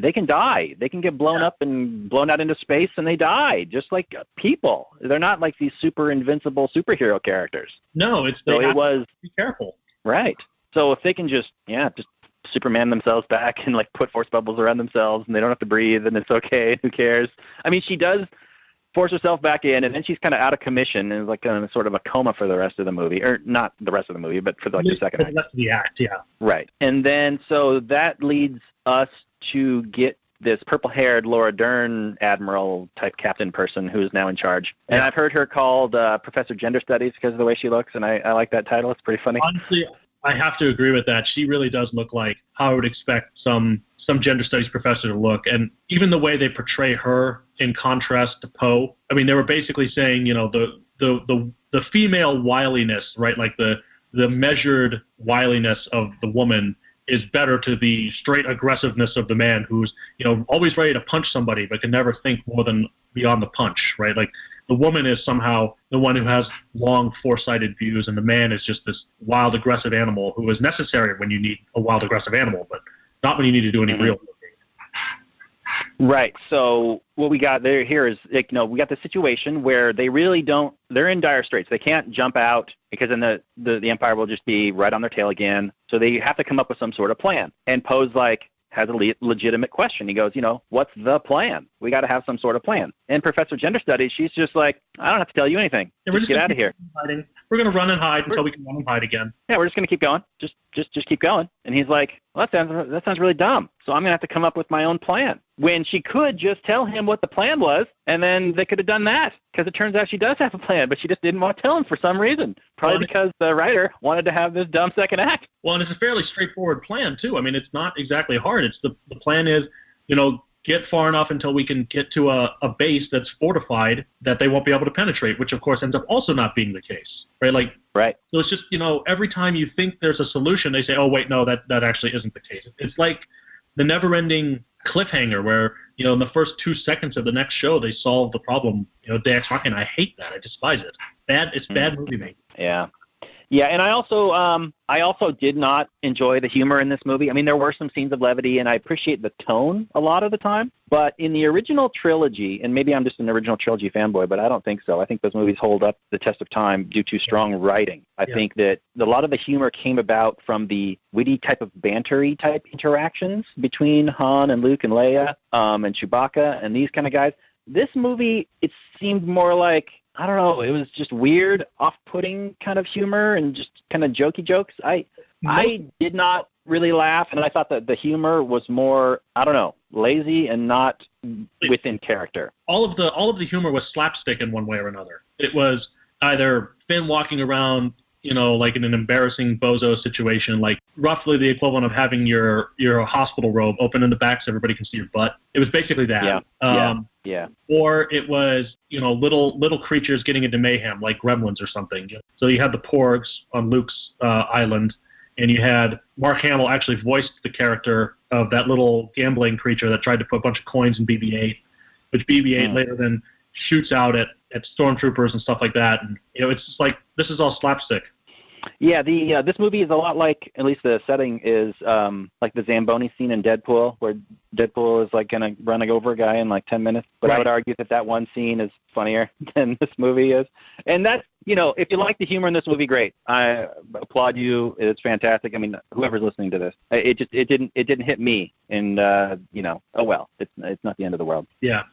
[SPEAKER 5] they can die. They can get blown up and blown out into space, and they die, just like people. They're not like these super invincible superhero characters.
[SPEAKER 6] No, be careful.
[SPEAKER 5] Right. So if they can just Superman themselves back and put force bubbles around themselves, and they don't have to breathe, and it's okay, who cares? I mean, she does force herself back in, and then she's kind of out of commission and is in sort of a coma for the rest of the movie, or not the rest of the movie, but for the second act.
[SPEAKER 6] The rest of the act, yeah.
[SPEAKER 5] Right. And then so that leads us to get this purple-haired Laura Dern admiral-type captain person who is now in charge. Yeah. And I've heard her called Professor Gender Studies because of the way she looks, and I like that title. It's pretty funny.
[SPEAKER 6] Honestly, I have to agree with that. She really does look like how I would expect some gender studies professor to look. And even the way they portray her in contrast to Poe, I mean, they were basically saying, the female wiliness, right? Like the measured wiliness of the woman is better to the straight aggressiveness of the man who's, always ready to punch somebody but can never think more than beyond the punch, right? Like the woman is somehow the one who has long, foresighted views, and the man is just this wild, aggressive animal who is necessary when you need a wild, aggressive animal, but not when you need to do any real work.
[SPEAKER 5] Right. So what we got there here is, we got the situation where they really don't. They're in dire straits. They can't jump out because then the Empire will just be right on their tail again. So they have to come up with some sort of plan. And Poe's has a legitimate question. He goes, what's the plan? We got to have some sort of plan. And Professor Gender Studies, she's just like, I don't have to tell you anything.
[SPEAKER 6] Yeah,
[SPEAKER 5] just get out of here.
[SPEAKER 6] Hiding. We're going to run and hide until we can run and hide again.
[SPEAKER 5] Yeah, we're just going to keep going. Just keep going. And he's like, well, that sounds really dumb. So I'm going to have to come up with my own plan. When she could just tell him what the plan was, and then they could have done that. Because it turns out she does have a plan, but she just didn't want to tell him for some reason. Probably because the writer wanted to have this dumb second act.
[SPEAKER 6] Well, and it's a fairly straightforward plan, too. I mean, it's not exactly hard. It's the plan is, get far enough until we can get to a base that's fortified that they won't be able to penetrate, which, of course, ends up also not being the case. Right?
[SPEAKER 5] Right.
[SPEAKER 6] So it's just, every time you think there's a solution, they say, oh, wait, no, that actually isn't the case. It's like the never-ending cliffhanger where, in the first 2 seconds of the next show, they solve the problem, Deus Ex Machina. I hate that. I despise it. It's bad movie making.
[SPEAKER 5] Yeah. Yeah, and I also did not enjoy the humor in this movie. I mean, there were some scenes of levity, and I appreciate the tone a lot of the time. But in the original trilogy, and maybe I'm just an original trilogy fanboy, but I don't think so. I think those movies hold up the test of time due to strong writing. I think that a lot of the humor came about from the witty type of bantery type interactions between Han and Luke and Leia and Chewbacca and these kind of guys. This movie, it seemed more like, I don't know, it was just weird, off-putting kind of humor and just kind of jokey jokes. I did not really laugh, and I thought that the humor was more, I don't know, lazy and not within character.
[SPEAKER 6] All of the humor was slapstick in one way or another. It was either Finn walking around, like in an embarrassing bozo situation, like roughly the equivalent of having your hospital robe open in the back so everybody can see your butt. It was basically that.
[SPEAKER 5] Yeah.
[SPEAKER 6] Or it was, little creatures getting into mayhem, like gremlins or something. So you had the Porgs on Luke's island, and you had Mark Hamill actually voiced the character of that little gambling creature that tried to put a bunch of coins in BB-8, which BB-8 later then shoots out at stormtroopers and stuff like that. And, it's just like, this is all slapstick.
[SPEAKER 5] Yeah, this movie is a lot like, at least the setting is like the Zamboni scene in Deadpool, where Deadpool is like going to run over a guy in like 10 minutes. But I would argue that one scene is funnier than this movie is. And that's, if you like the humor in this movie, great. I applaud you. It's fantastic. I mean, whoever's listening to this, it didn't hit me. And oh well, it's not the end of the world.
[SPEAKER 6] Yeah.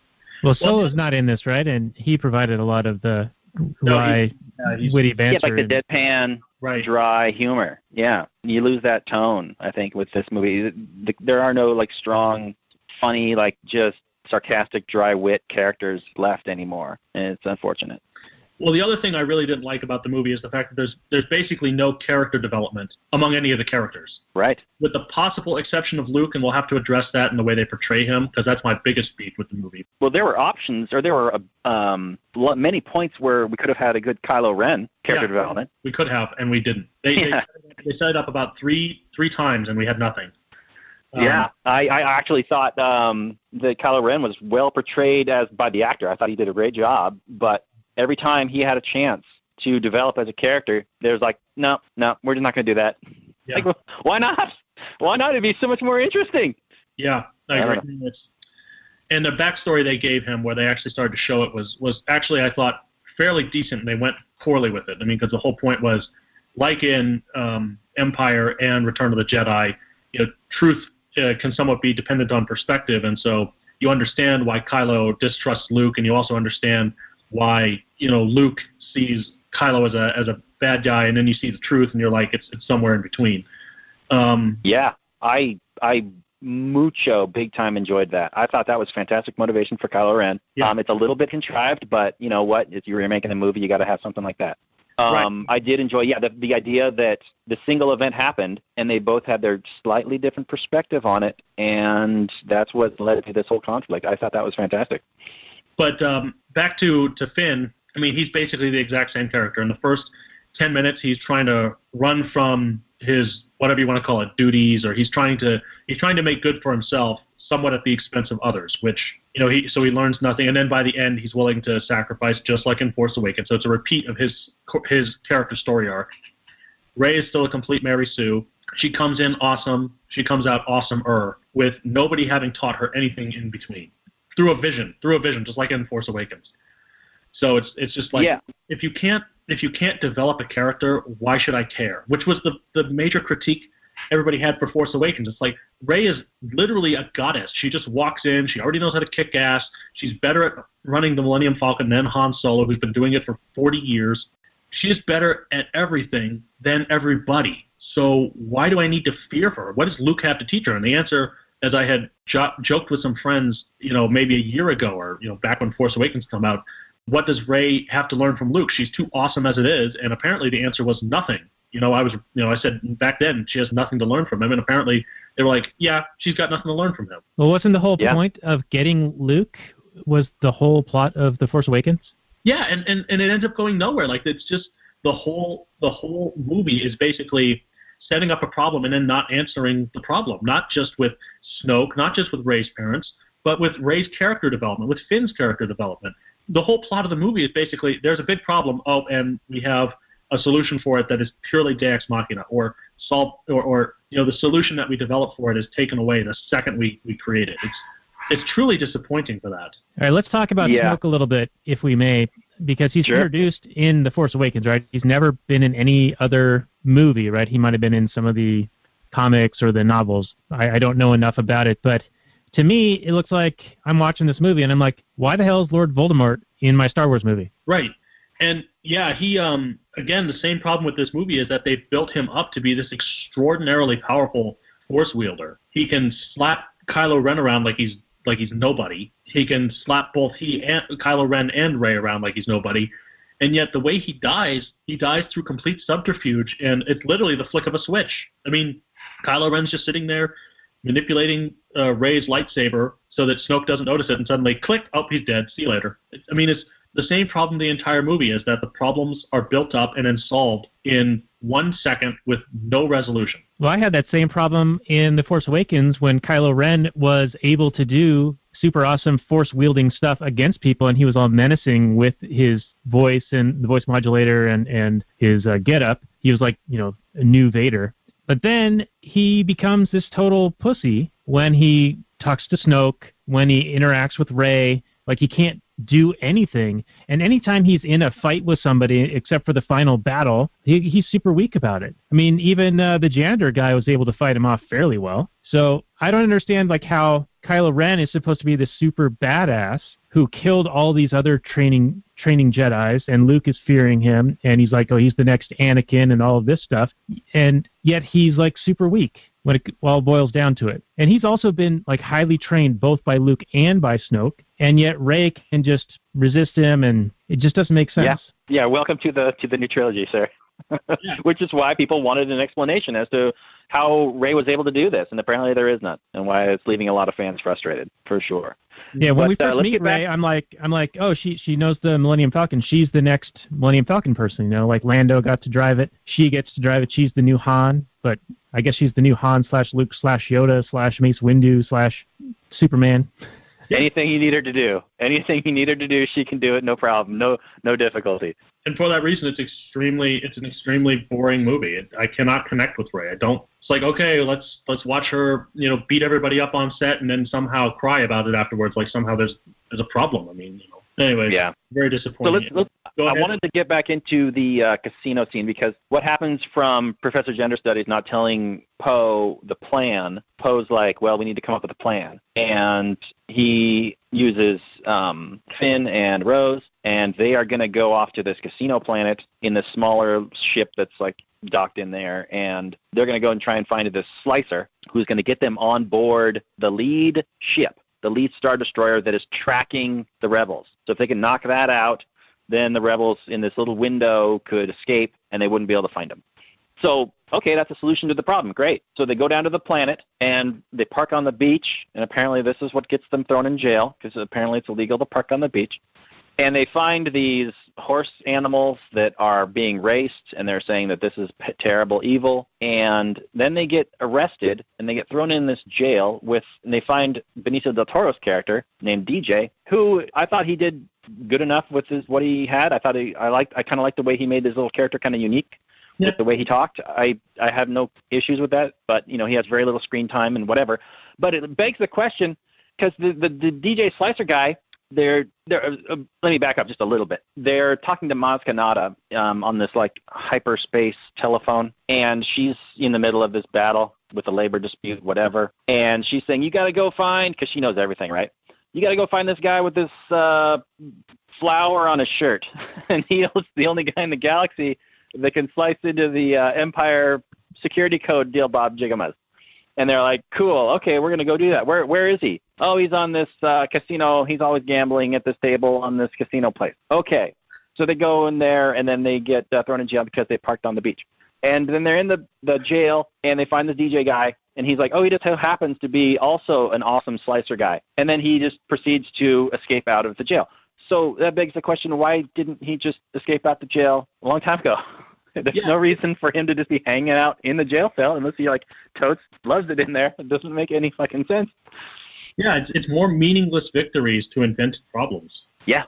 [SPEAKER 2] Well, Solo's not in this, right? And he provided a lot of the witty banter.
[SPEAKER 5] Yeah, like the deadpan, dry humor. Yeah, you lose that tone, I think, with this movie. There are no like strong, funny, like just sarcastic, dry wit characters left anymore, and it's unfortunate.
[SPEAKER 6] Well, the other thing I really didn't like about the movie is the fact that there's basically no character development among any of the characters.
[SPEAKER 5] Right.
[SPEAKER 6] With the possible exception of Luke, and we'll have to address that in the way they portray him, because that's my biggest beef with the movie.
[SPEAKER 5] Well, there were options, or there were many points where we could have had a good Kylo Ren character development.
[SPEAKER 6] We could have, and we didn't. They set it up about three times, and we had nothing.
[SPEAKER 5] I actually thought that Kylo Ren was well portrayed by the actor. I thought he did a great job, but every time he had a chance to develop as a character, there's like, no, we're just not going to do that. Yeah. Like, well, why not? Why not? It'd be so much more interesting.
[SPEAKER 6] Yeah, I agree. And the backstory they gave him, where they actually started to show it, was actually, I thought, fairly decent, and they went poorly with it. I mean, because the whole point was, like in Empire and Return of the Jedi, truth can somewhat be dependent on perspective, and so you understand why Kylo distrusts Luke, and you also understand why Luke sees Kylo as a bad guy, and then you see the truth, and you're like, it's somewhere in between.
[SPEAKER 5] I mucho big time enjoyed that. I thought that was fantastic motivation for Kylo Ren. Yeah. It's a little bit contrived, but you know what? If you're making a movie, you got to have something like that. I did enjoy, the idea that the single event happened, and they both had their slightly different perspective on it, and that's what led to this whole conflict. I thought that was fantastic.
[SPEAKER 6] But back to Finn, I mean, he's basically the exact same character. In the first 10 minutes, he's trying to run from his, whatever you want to call it, duties, or he's trying to make good for himself, somewhat at the expense of others, which, so he learns nothing. And then by the end, he's willing to sacrifice, just like in Force Awakens. So it's a repeat of his character story arc. Rey is still a complete Mary Sue. She comes in awesome. She comes out awesomer, with nobody having taught her anything in between. through a vision, just like in Force Awakens. So it's just like, if you can't develop a character, why should I care? Which was the major critique everybody had for Force Awakens. It's like, Rey is literally a goddess. She just walks in. She already knows how to kick ass. She's better at running the Millennium Falcon than Han Solo, who's been doing it for 40 years. She's better at everything than everybody. So why do I need to fear her? What does Luke have to teach her? And the answer, as I had joked with some friends, maybe a year ago, or back when Force Awakens come out, what does Rey have to learn from Luke? She's too awesome as it is. And apparently the answer was nothing. I said back then she has nothing to learn from him, and apparently they were like, yeah, she's got nothing to learn from him.
[SPEAKER 2] Well, wasn't the whole point of getting Luke was the whole plot of The Force Awakens?
[SPEAKER 6] Yeah, and it ends up going nowhere. Like, it's just the whole movie is basically setting up a problem and then not answering the problem. Not just with Snoke, not just with Rey's parents, but with Rey's character development, with Finn's character development. The whole plot of the movie is basically, there's a big problem, and we have a solution for it that is purely Deus Machina, or the solution that we develop for it is taken away the second we create it. It's truly disappointing for that.
[SPEAKER 2] All right, let's talk about Snoke a little bit, if we may, because he's introduced in The Force Awakens, right? He's never been in any other movie, right? He might have been in some of the comics or the novels. I don't know enough about it, but to me, it looks like I'm watching this movie, and I'm like, why the hell is Lord Voldemort in my Star Wars movie?
[SPEAKER 6] Right. And, yeah, he, again, the same problem with this movie is that they've built him up to be this extraordinarily powerful Force wielder. He can slap Kylo Ren around like he's nobody. He can slap both Kylo Ren and Rey around like he's nobody. And yet the way he dies through complete subterfuge, and it's literally the flick of a switch. I mean, Kylo Ren's just sitting there manipulating Rey's lightsaber so that Snoke doesn't notice it, and suddenly, click, oh, he's dead, see you later. I mean, it's the same problem the entire movie is, that the problems are built up and then solved in 1 second with no resolution.
[SPEAKER 2] Well, I had that same problem in The Force Awakens when Kylo Ren was able to do super awesome force-wielding stuff against people, and he was all menacing with his voice and the voice modulator and his get-up. He was like, a new Vader. But then he becomes this total pussy when he talks to Snoke, when he interacts with Rey. Like, he can't do anything. And anytime he's in a fight with somebody, except for the final battle, he's super weak about it. I mean, even the janitor guy was able to fight him off fairly well. So I don't understand, like, how Kylo Ren is supposed to be this super badass who killed all these other training Jedis, and Luke is fearing him, and he's like, oh, he's the next Anakin and all of this stuff, and yet he's like super weak when it all boils down to it. And he's also been like highly trained both by Luke and by Snoke, and yet Rey can just resist him, and it just doesn't make sense.
[SPEAKER 5] Yeah. Welcome to the new trilogy, sir. Which is why people wanted an explanation as to how Rey was able to do this, and apparently there is none, and why it's leaving a lot of fans frustrated, for sure.
[SPEAKER 2] Yeah, when we first meet Rey, I'm like, oh, she knows the Millennium Falcon. She's the next Millennium Falcon person, like Lando got to drive it. She gets to drive it. She's the new Han, but I guess she's the new Han / Luke / Yoda / Mace Windu / Superman.
[SPEAKER 5] Anything you need her to do, she can do it, no problem, no difficulty.
[SPEAKER 6] And for that reason, it's an extremely boring movie. I cannot connect with Rey. It's like, okay, let's watch her, beat everybody up on set and then somehow cry about it afterwards. Like somehow there's a problem. I mean, Anyway, very disappointing.
[SPEAKER 5] So I wanted to get back into the casino scene, because what happens from Professor Gender Studies not telling Poe the plan, Poe's like, well, we need to come up with a plan. And he uses Finn and Rose, and they are going to go off to this casino planet in this smaller ship that's like docked in there, and they're going to go and try and find this slicer who's going to get them on board the lead ship, the lead Star Destroyer that is tracking the rebels. So if they can knock that out, then the rebels in this little window could escape, and they wouldn't be able to find them. So, okay, that's a solution to the problem. Great. So they go down to the planet, and they park on the beach, and apparently this is what gets them thrown in jail, because apparently it's illegal to park on the beach. And they find these horse animals that are being raced, and they're saying that this is terrible evil. And then they get arrested, and they get thrown in this jail and they find Benicio del Toro's character named DJ, who I thought he did good enough with what he had. I kind of liked the way he made his little character kind of unique. With the way he talked. I have no issues with that, but he has very little screen time and whatever. But it begs the question, because the DJ Slicer guy, let me back up just a little bit. They're talking to Maz Kanata on this like hyperspace telephone, and she's in the middle of this battle with a labor dispute, whatever. And she's saying, you got to go find, because she knows everything, right? You got to go find this guy with this flower on his shirt. And he's the only guy in the galaxy that can slice into the Empire security code deal Bob Jigamas. And they're like, cool, okay, we're going to go do that. Where is he? Oh, he's on this casino. He's always gambling at this table on this casino place. Okay. So they go in there, and then they get thrown in jail because they parked on the beach. And then they're in the jail, and they find the DJ guy, and he's like, oh, he just happens to be also an awesome slicer guy. And then he just proceeds to escape out of the jail. So that begs the question, why didn't he just escape out the jail a long time ago? There's no reason for him to just be hanging out in the jail cell unless he, like, totes loves it in there. It doesn't make any fucking sense.
[SPEAKER 6] Yeah, it's more meaningless victories to invented problems.
[SPEAKER 5] Yeah,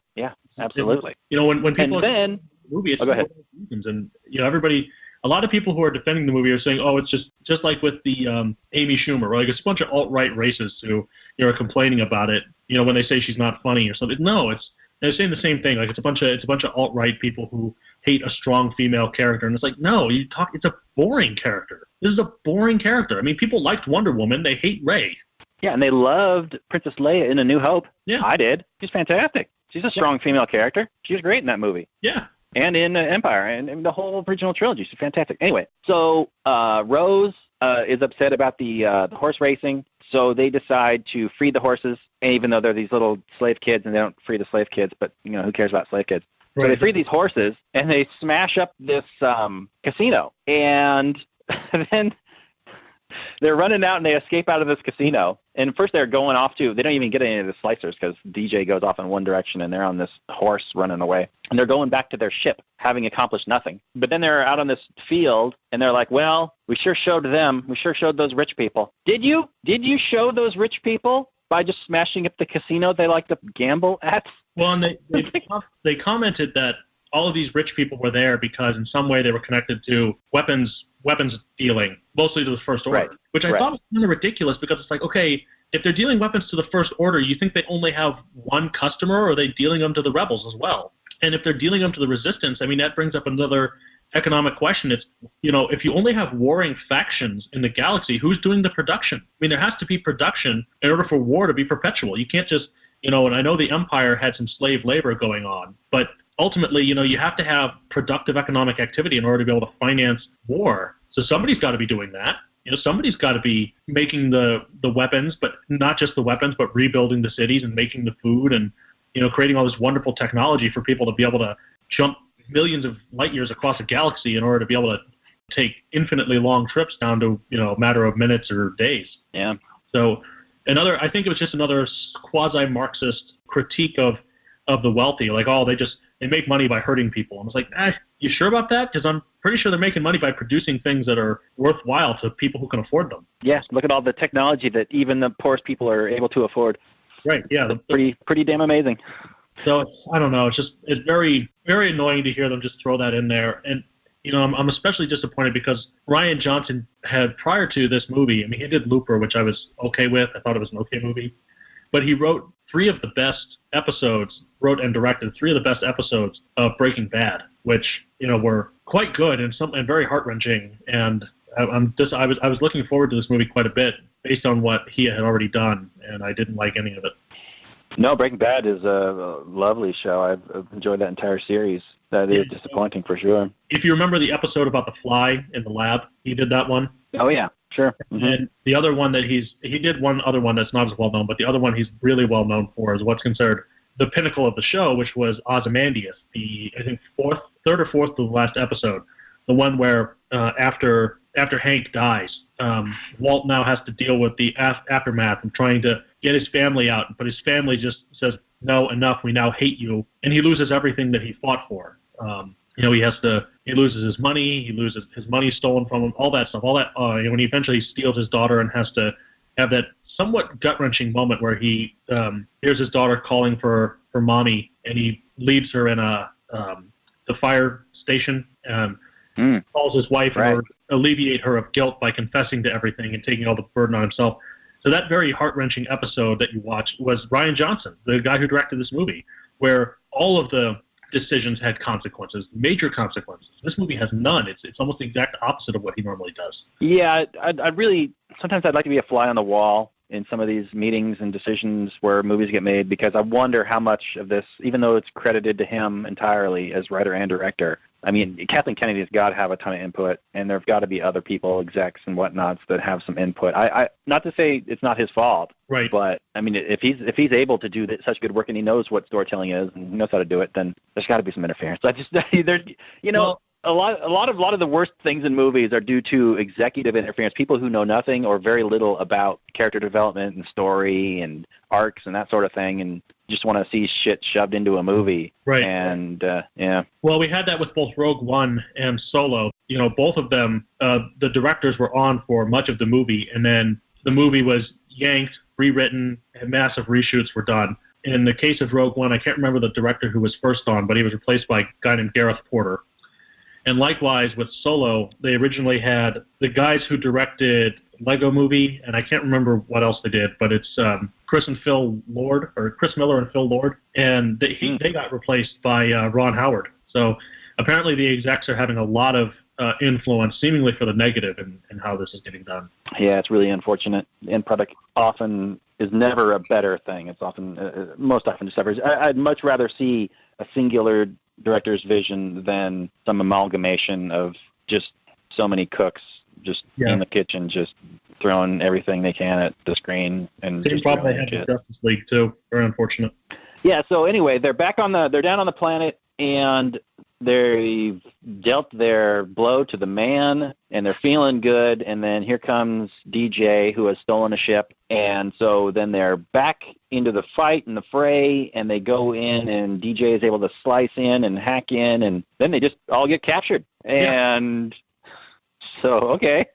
[SPEAKER 5] absolutely.
[SPEAKER 6] When people
[SPEAKER 5] and then,
[SPEAKER 6] the movie, it's
[SPEAKER 5] go ahead.
[SPEAKER 6] Reasons, and everybody, a lot of people who are defending the movie are saying, oh, it's just like with the Amy Schumer, right? Like it's a bunch of alt-right racists who are complaining about it. When they say she's not funny or something. No, they're saying the same thing. Like it's a bunch of alt-right people who hate a strong female character, and it's like, no, it's a boring character. This is a boring character. I mean, people liked Wonder Woman. They hate Rey.
[SPEAKER 5] Yeah, and they loved Princess Leia in A New Hope.
[SPEAKER 6] Yeah.
[SPEAKER 5] I did. She's fantastic. She's a strong female character. She was great in that movie.
[SPEAKER 6] Yeah.
[SPEAKER 5] And in Empire, and the whole original trilogy. She's fantastic. Anyway, so Rose is upset about the horse racing, so they decide to free the horses, even though they're these little slave kids, and they don't free the slave kids, but, who cares about slave kids? Right. So they free these horses, and they smash up this casino, and then they're running out, and they escape out of this casino. And first they're going off to, they don't even get any of the slicers because DJ goes off in one direction, and they're on this horse running away. And they're going back to their ship, having accomplished nothing. But then they're out on this field, and they're like, well, we sure showed them. We sure showed those rich people. Did you? Did you show those rich people by just smashing up the casino they like to gamble at?
[SPEAKER 6] Well, and they commented that all of these rich people were there because in some way they were connected to weapons dealing, mostly to the First Order, which I thought was kind of ridiculous because it's like, okay, if they're dealing weapons to the First Order, you think they only have one customer, or are they dealing them to the rebels as well? And if they're dealing them to the Resistance, I mean, that brings up another economic question. It's, if you only have warring factions in the galaxy, who's doing the production? I mean, there has to be production in order for war to be perpetual. You can't just, and I know the Empire had some slave labor going on, but ultimately, you have to have productive economic activity in order to be able to finance war. So somebody's got to be doing that. Somebody's got to be making the weapons, but not just the weapons, but rebuilding the cities and making the food and, creating all this wonderful technology for people to be able to jump millions of light years across a galaxy in order to be able to take infinitely long trips down to, a matter of minutes or days.
[SPEAKER 5] Yeah.
[SPEAKER 6] So I think it was just another quasi-Marxist critique of the wealthy. Like, they make money by hurting people. And it's like, you sure about that? Because I'm pretty sure they're making money by producing things that are worthwhile to people who can afford them.
[SPEAKER 5] Yeah, look at all the technology that even the poorest people are able to afford.
[SPEAKER 6] Right, yeah.
[SPEAKER 5] Pretty damn amazing.
[SPEAKER 6] So, I don't know. It's very, very annoying to hear them just throw that in there. And, I'm especially disappointed because Rian Johnson had, prior to this movie, I mean, he did Looper, which I was okay with. I thought it was an okay movie. But he wrote wrote and directed three of the best episodes of Breaking Bad, which, were quite good and very heart-wrenching. And I was looking forward to this movie quite a bit based on what he had already done, and I didn't like any of it.
[SPEAKER 5] No, Breaking Bad is a lovely show. I've enjoyed that entire series. That is disappointing for sure.
[SPEAKER 6] If you remember the episode about the fly in the lab, he did that one.
[SPEAKER 5] Oh, yeah, sure. Mm-hmm.
[SPEAKER 6] And the other one that he did one other one that's not as well known, but the other one he's really well known for is what's considered the pinnacle of the show, which was Ozymandias, I think third or fourth to the last episode, the one where after Hank dies, Walt now has to deal with the aftermath of trying to get his family out, but his family just says, no, enough, we now hate you, and he loses everything that he fought for. He loses his money, he loses his money stolen from him, all that stuff, when he eventually steals his daughter and has to have that somewhat gut-wrenching moment where he hears his daughter calling for mommy, and he leaves her in the fire station and calls his wife in order to alleviate her of guilt by confessing to everything and taking all the burden on himself. So that very heart-wrenching episode that you watched was Rian Johnson, the guy who directed this movie, where all of the decisions had consequences, major consequences. This movie has none. It's almost the exact opposite of what he normally does.
[SPEAKER 5] Yeah, I'd really, sometimes I'd like to be a fly on the wall in some of these meetings and decisions where movies get made, because I wonder how much of this, even though it's credited to him entirely as writer and director, I mean, Kathleen Kennedy's got to have a ton of input, and there've got to be other people, execs and whatnots, that have some input. I not to say it's not his fault,
[SPEAKER 6] right?
[SPEAKER 5] But I mean, if he's able to do such good work and he knows what storytelling is and knows how to do it, then there's got to be some interference. There's, you know. Well, a lot of the worst things in movies are due to executive interference, people who know nothing or very little about character development and story and arcs and that sort of thing, and just want to see shit shoved into a movie.
[SPEAKER 6] Right.
[SPEAKER 5] And, yeah.
[SPEAKER 6] Well, we had that with both Rogue One and Solo. You know, both of them, the directors were on for much of the movie, and then the movie was yanked, rewritten, and massive reshoots were done. In the case of Rogue One, I can't remember the director who was first on, but he was replaced by a guy named Gareth Porter. And likewise with Solo, they originally had the guys who directed Lego Movie, and I can't remember what else they did, but it's Chris Miller and Phil Lord, and they got replaced by Ron Howard. So apparently the execs are having a lot of influence, seemingly for the negative, in how this is getting done.
[SPEAKER 5] Yeah, it's really unfortunate. End product often is never a better thing. It's often, most often, just suffers. I'd much rather see a singular director's vision than some amalgamation of just so many cooks just in the kitchen, just throwing everything they can at the screen. And
[SPEAKER 6] same problem they had with Justice League too. Very unfortunate.
[SPEAKER 5] Yeah. So anyway, they're down on the planet, and they've dealt their blow to the man, and they're feeling good. And then here comes DJ, who has stolen a ship. And so then they're back into the fight and the fray, and they go in, and DJ is able to slice in and hack in, and then they just all get captured. And so, okay.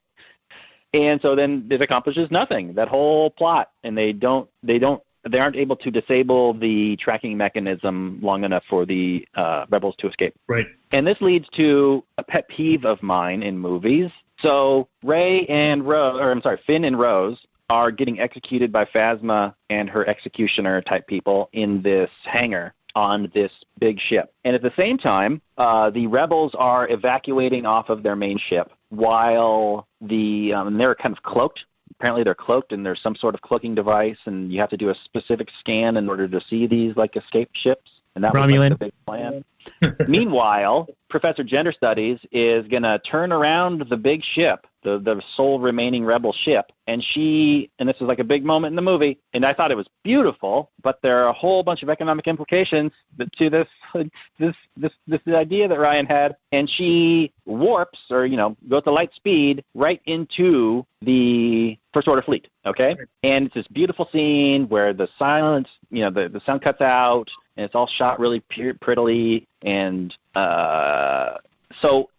[SPEAKER 5] And so then it accomplishes nothing, that whole plot, and they aren't able to disable the tracking mechanism long enough for the rebels to escape.
[SPEAKER 6] Right.
[SPEAKER 5] And this leads to a pet peeve of mine in movies. So Finn and Rose are getting executed by Phasma and her executioner type people in this hangar on this big ship. And at the same time, the rebels are evacuating off of their main ship while they're kind of cloaked. Apparently they're cloaked, and there's some sort of cloaking device, and you have to do a specific scan in order to see these like escape ships. And that was like the big plan. Meanwhile, Professor Gender Studies is going to turn around the big ship, the sole remaining rebel ship, and this is like a big moment in the movie, and I thought it was beautiful, but there are a whole bunch of economic implications to this idea that Ryan had, and she warps, or, goes to light speed right into the First Order fleet, okay? And it's this beautiful scene where the silence, the sound cuts out, and it's all shot really prettily, and so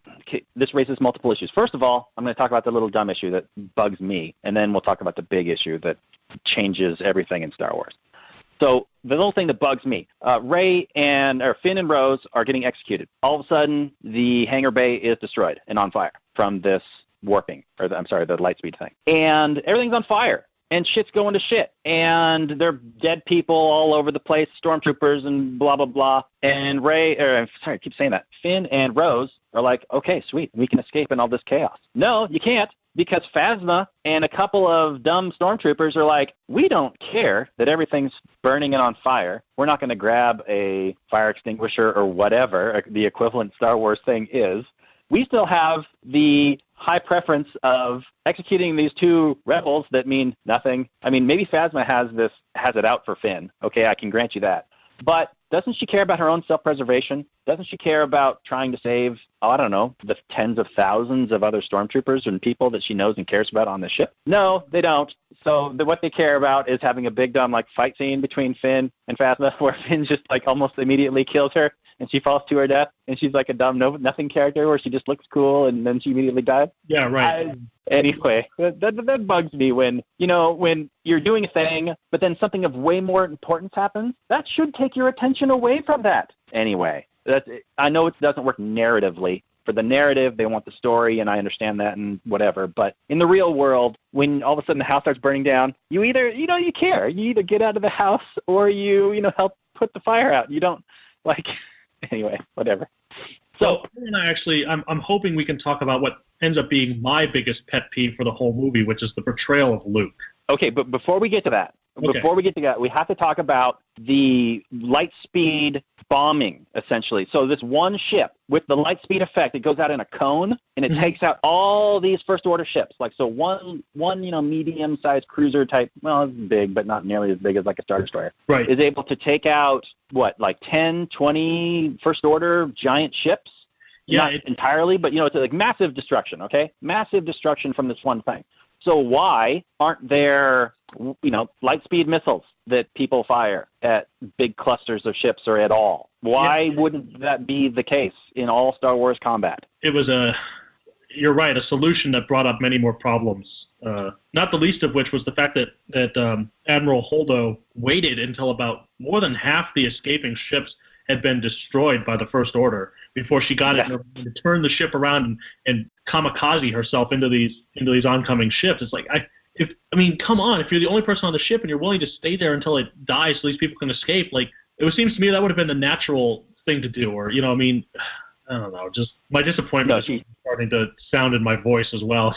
[SPEAKER 5] this raises multiple issues. First of all, I'm going to talk about the little dumb issue that bugs me, and then we'll talk about the big issue that changes everything in Star Wars. So the little thing that bugs me, Finn and Rose are getting executed. All of a sudden, the hangar bay is destroyed and on fire from this warping, the lightspeed thing. And everything's on fire. And shit's going to shit. And there are dead people all over the place, stormtroopers and blah, blah, blah. And Finn and Rose are like, okay, sweet, we can escape in all this chaos. No, you can't, because Phasma and a couple of dumb stormtroopers are like, we don't care that everything's burning and on fire. We're not going to grab a fire extinguisher or whatever the equivalent Star Wars thing is. We still have the high preference of executing these two rebels that mean nothing. I mean, maybe Phasma has it out for Finn. Okay, I can grant you that. But doesn't she care about her own self-preservation? Doesn't she care about trying to save, the tens of thousands of other stormtroopers and people that she knows and cares about on the ship? No, they don't. So what they care about is having a big dumb fight scene between Finn and Phasma where Finn just almost immediately kills her. And she falls to her death, and she's like a dumb nothing character where she just looks cool, and then she immediately dies.
[SPEAKER 6] Yeah, right.
[SPEAKER 5] Anyway, that bugs me when you're doing a thing, but then something of way more importance happens. That should take your attention away from that. Anyway, I know it doesn't work narratively, for the narrative, they want the story, and I understand that and whatever. But in the real world, when all of a sudden the house starts burning down, you either, you care. You either get out of the house or you help put the fire out. You don't, anyway, whatever. So,
[SPEAKER 6] I'm hoping we can talk about what ends up being my biggest pet peeve for the whole movie, which is the portrayal of Luke.
[SPEAKER 5] Okay, but before we get to that, we have to talk about the light speed bombing, essentially. So this one ship, with the light speed effect, it goes out in a cone, and it takes out all these first-order ships. One medium-sized cruiser type, well, it's big, but not nearly as big as like a Star Destroyer,
[SPEAKER 6] right,
[SPEAKER 5] is able to take out, 10, 20 first-order giant ships?
[SPEAKER 6] Yeah.
[SPEAKER 5] Not entirely, but, it's like massive destruction, okay? Massive destruction from this one thing. So why aren't there, light speed missiles that people fire at big clusters of ships or at all? Why wouldn't that be the case in all Star Wars combat?
[SPEAKER 6] It was you're right, a solution that brought up many more problems. Not the least of which was the fact that Admiral Holdo waited until about more than half the escaping ships had been destroyed by the First Order before she got it to turn the ship around and kamikaze herself into these oncoming ships. It's like, come on, if you're the only person on the ship and you're willing to stay there until it dies so these people can escape, it seems to me that would have been the natural thing to do. Or, I don't know, just my disappointment is starting to sound in my voice as well.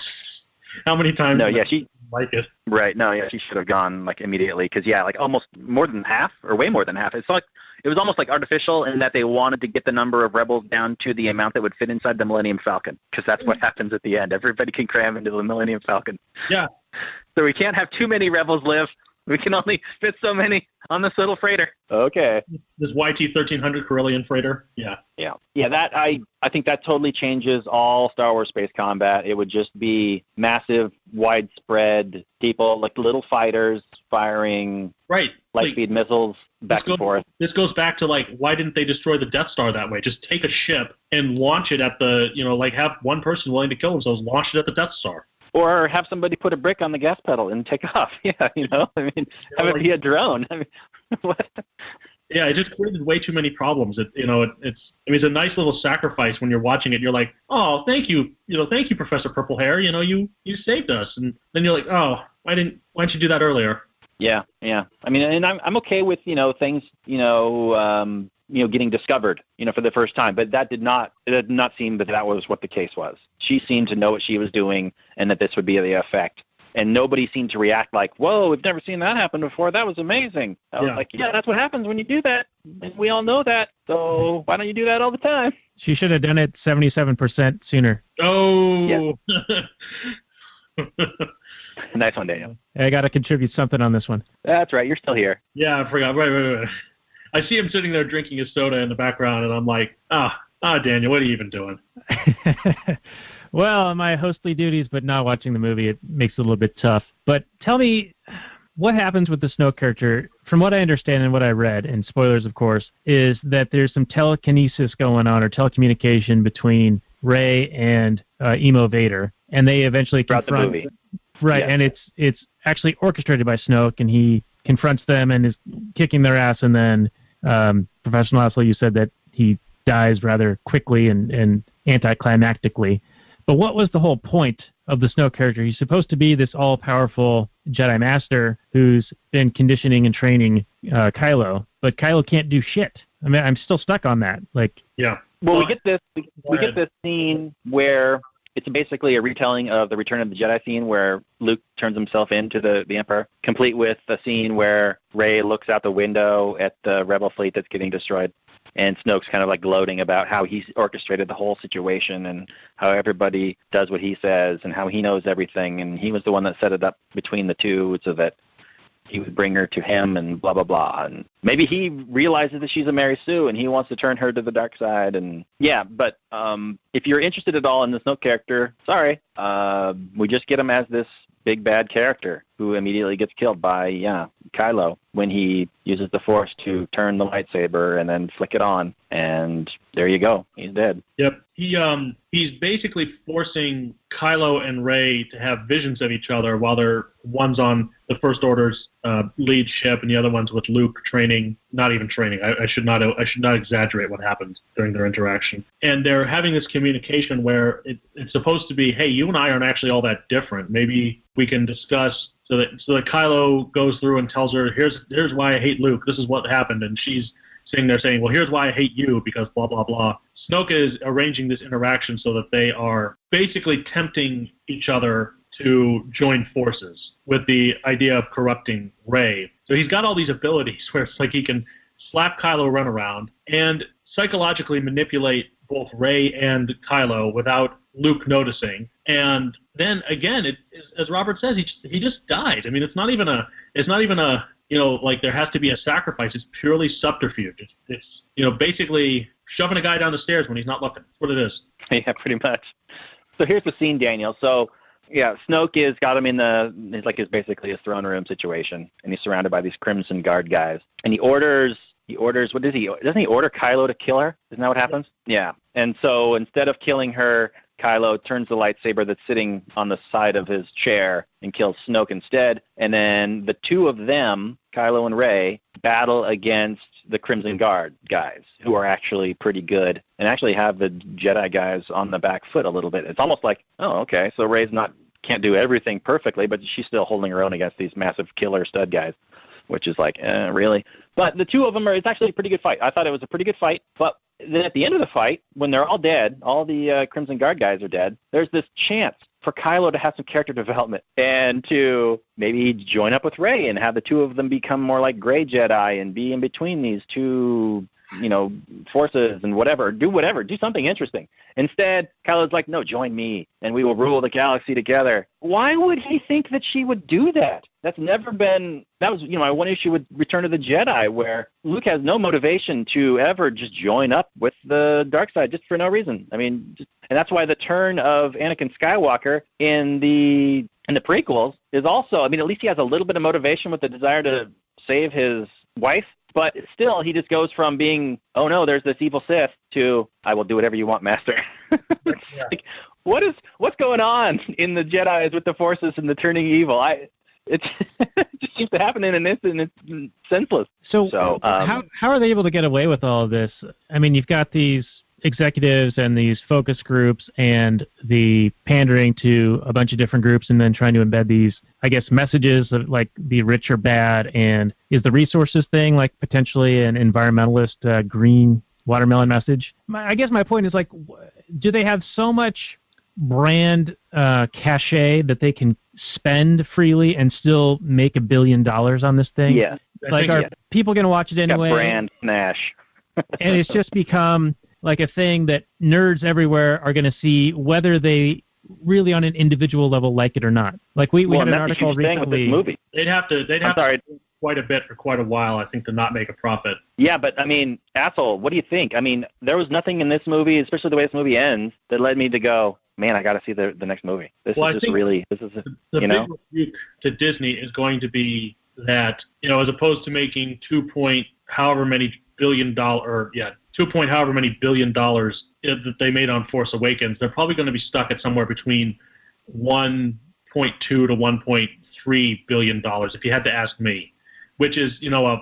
[SPEAKER 6] How many times she like it?
[SPEAKER 5] Right, she should have gone immediately, because almost more than half, or way more than half. It's it was almost artificial in that they wanted to get the number of rebels down to the amount that would fit inside the Millennium Falcon, because that's what happens at the end. Everybody can cram into the Millennium Falcon.
[SPEAKER 6] Yeah.
[SPEAKER 5] So we can't have too many rebels live. We can only fit so many on this little freighter. Okay.
[SPEAKER 6] This YT-1300 Corellian freighter? Yeah.
[SPEAKER 5] Yeah, that I think that totally changes all Star Wars space combat. It would just be massive, widespread people, little fighters firing light-speed missiles back and forth.
[SPEAKER 6] This goes back to, why didn't they destroy the Death Star that way? Just take a ship and launch it at the, have one person willing to kill themselves, launch it at the Death Star.
[SPEAKER 5] Or have somebody put a brick on the gas pedal and take off. Yeah, have it be a drone. What?
[SPEAKER 6] Yeah, it just created way too many problems. It's a nice little sacrifice when you're watching it. You're like, oh, thank you, thank you, Professor Purplehair. You saved us. And then you're like, oh, why didn't you do that earlier?
[SPEAKER 5] Yeah. And I'm okay with things getting discovered for the first time, but it did not seem that was what the case was. She seemed to know what she was doing, and that this would be the effect. And nobody seemed to react like, whoa, we've never seen that happen before. That was amazing. I was like, yeah, that's what happens when you do that. And we all know that. So why don't you do that all the time?
[SPEAKER 2] She should have done it 77% sooner.
[SPEAKER 6] Oh.
[SPEAKER 5] Yeah. Nice one, Daniel.
[SPEAKER 2] I got to contribute something on this one.
[SPEAKER 5] That's right. You're still here.
[SPEAKER 6] Yeah, I forgot. Right. I see him sitting there drinking his soda in the background, and I'm like, Daniel, what are you even doing?
[SPEAKER 2] Well, my hostly duties, but not watching the movie, it makes it a little bit tough. But tell me, what happens with the Snoke character? From what I understand and what I read, and spoilers, of course, is that there's some telekinesis going on, or telecommunication between Rey and Emo Vader, and they eventually
[SPEAKER 5] confront
[SPEAKER 2] the
[SPEAKER 5] movie.
[SPEAKER 2] Right, yeah. And it's actually orchestrated by Snoke, and he confronts them and is kicking their ass, and then Professional Asshole, you said that he dies rather quickly and anticlimactically. But what was the whole point of the Snoke character? He's supposed to be this all-powerful Jedi Master who's been conditioning and training Kylo, but Kylo can't do shit. I mean, I'm still stuck on that.
[SPEAKER 6] Yeah.
[SPEAKER 5] Well, we get this scene where it's basically a retelling of the Return of the Jedi scene where Luke turns himself into the Emperor, complete with the scene where Rey looks out the window at the Rebel fleet that's getting destroyed. And Snoke's kind of gloating about how he's orchestrated the whole situation and how everybody does what he says and how he knows everything. And he was the one that set it up between the two so that he would bring her to him and blah, blah, blah. And maybe he realizes that she's a Mary Sue and he wants to turn her to the dark side. And yeah, but if you're interested at all in the Snoke character, sorry, we just get him as this big bad character who immediately gets killed by Kylo when he uses the Force to turn the lightsaber and then flick it on, and there you go. He's dead.
[SPEAKER 6] Yep. He's basically forcing Kylo and Rey to have visions of each other while one's on the First Order's lead ship and the other one's with Luke training. Not even training. I should not exaggerate what happens during their interaction. And they're having this communication where it's supposed to be, hey, you and I aren't actually all that different. Maybe we can discuss. So that Kylo goes through and tells her, here's why I hate Luke. This is what happened, and she's sitting there saying, well, here's why I hate you, because blah, blah, blah. Snoke is arranging this interaction so that they are basically tempting each other to join forces with the idea of corrupting Rey. So he's got all these abilities where it's like he can slap Kylo Ren around and psychologically manipulate both Rey and Kylo without Luke noticing. And then again, as Robert says, he just dies. I mean, it's not even a like there has to be a sacrifice. It's purely subterfuge. It's basically shoving a guy down the stairs when he's not looking. That's what it is.
[SPEAKER 5] Yeah, pretty much. So here's the scene, Daniel. So yeah, Snoke has got him it's basically a throne room situation, and he's surrounded by these Crimson Guard guys, and he orders. What does he? Doesn't he order Kylo to kill her? Isn't that what happens? Yeah. And so instead of killing her, Kylo turns the lightsaber that's sitting on the side of his chair and kills Snoke instead. And then the two of them, Kylo and Rey, battle against the Crimson Guard guys, who are actually pretty good and actually have the Jedi guys on the back foot a little bit. It's almost like, oh, okay, so Rey's can't do everything perfectly, but she's still holding her own against these massive killer stud guys, which is like, really? But the two of them it's actually a pretty good fight. I thought it was a pretty good fight, but then at the end of the fight, when they're all dead, all the Crimson Guard guys are dead, there's this chance for Kylo to have some character development and to maybe join up with Rey and have the two of them become more like gray Jedi and be in between these two, forces and do something interesting. Instead, Kylo's like, no, join me and we will rule the galaxy together. Why would he think that she would do that? That was my one issue with Return of the Jedi, where Luke has no motivation to ever just join up with the dark side just for no reason. I mean, and that's why the turn of Anakin Skywalker in the prequels is also, at least he has a little bit of motivation with the desire to save his wife. But still, he just goes from being, oh no, there's this evil Sith, to I will do whatever you want, Master.
[SPEAKER 6] Yeah.
[SPEAKER 5] Like, what's going on in the Jedi's with the Forces and the turning evil? It just seems to happen in an instant. It's senseless.
[SPEAKER 2] So how are they able to get away with all of this? I mean, you've got these executives and these focus groups and the pandering to a bunch of different groups and then trying to embed these, I guess, messages of like the rich or bad. And is the resources thing like potentially an environmentalist green watermelon message? I guess my point is like, do they have so much brand cachet that they can spend freely and still make $1 billion on this thing?
[SPEAKER 5] Yeah.
[SPEAKER 2] Like, are people going to watch it anyway?
[SPEAKER 5] Got brand smash.
[SPEAKER 2] And it's just become like a thing that nerds everywhere are going to see, whether they really on an individual level like it or not. Like we had an article recently.
[SPEAKER 5] With this movie.
[SPEAKER 6] They'd have to do quite a bit for quite a while, I think, to not make a profit.
[SPEAKER 5] Yeah, but asshole, what do you think? There was nothing in this movie, especially the way this movie ends, that led me to go, man, I got to see the next movie. The big
[SPEAKER 6] rebuke to Disney is going to be that, as opposed to making $2 however many billion that they made on Force Awakens, they're probably going to be stuck at somewhere between $1.2 to $1.3 billion, if you had to ask me, which is a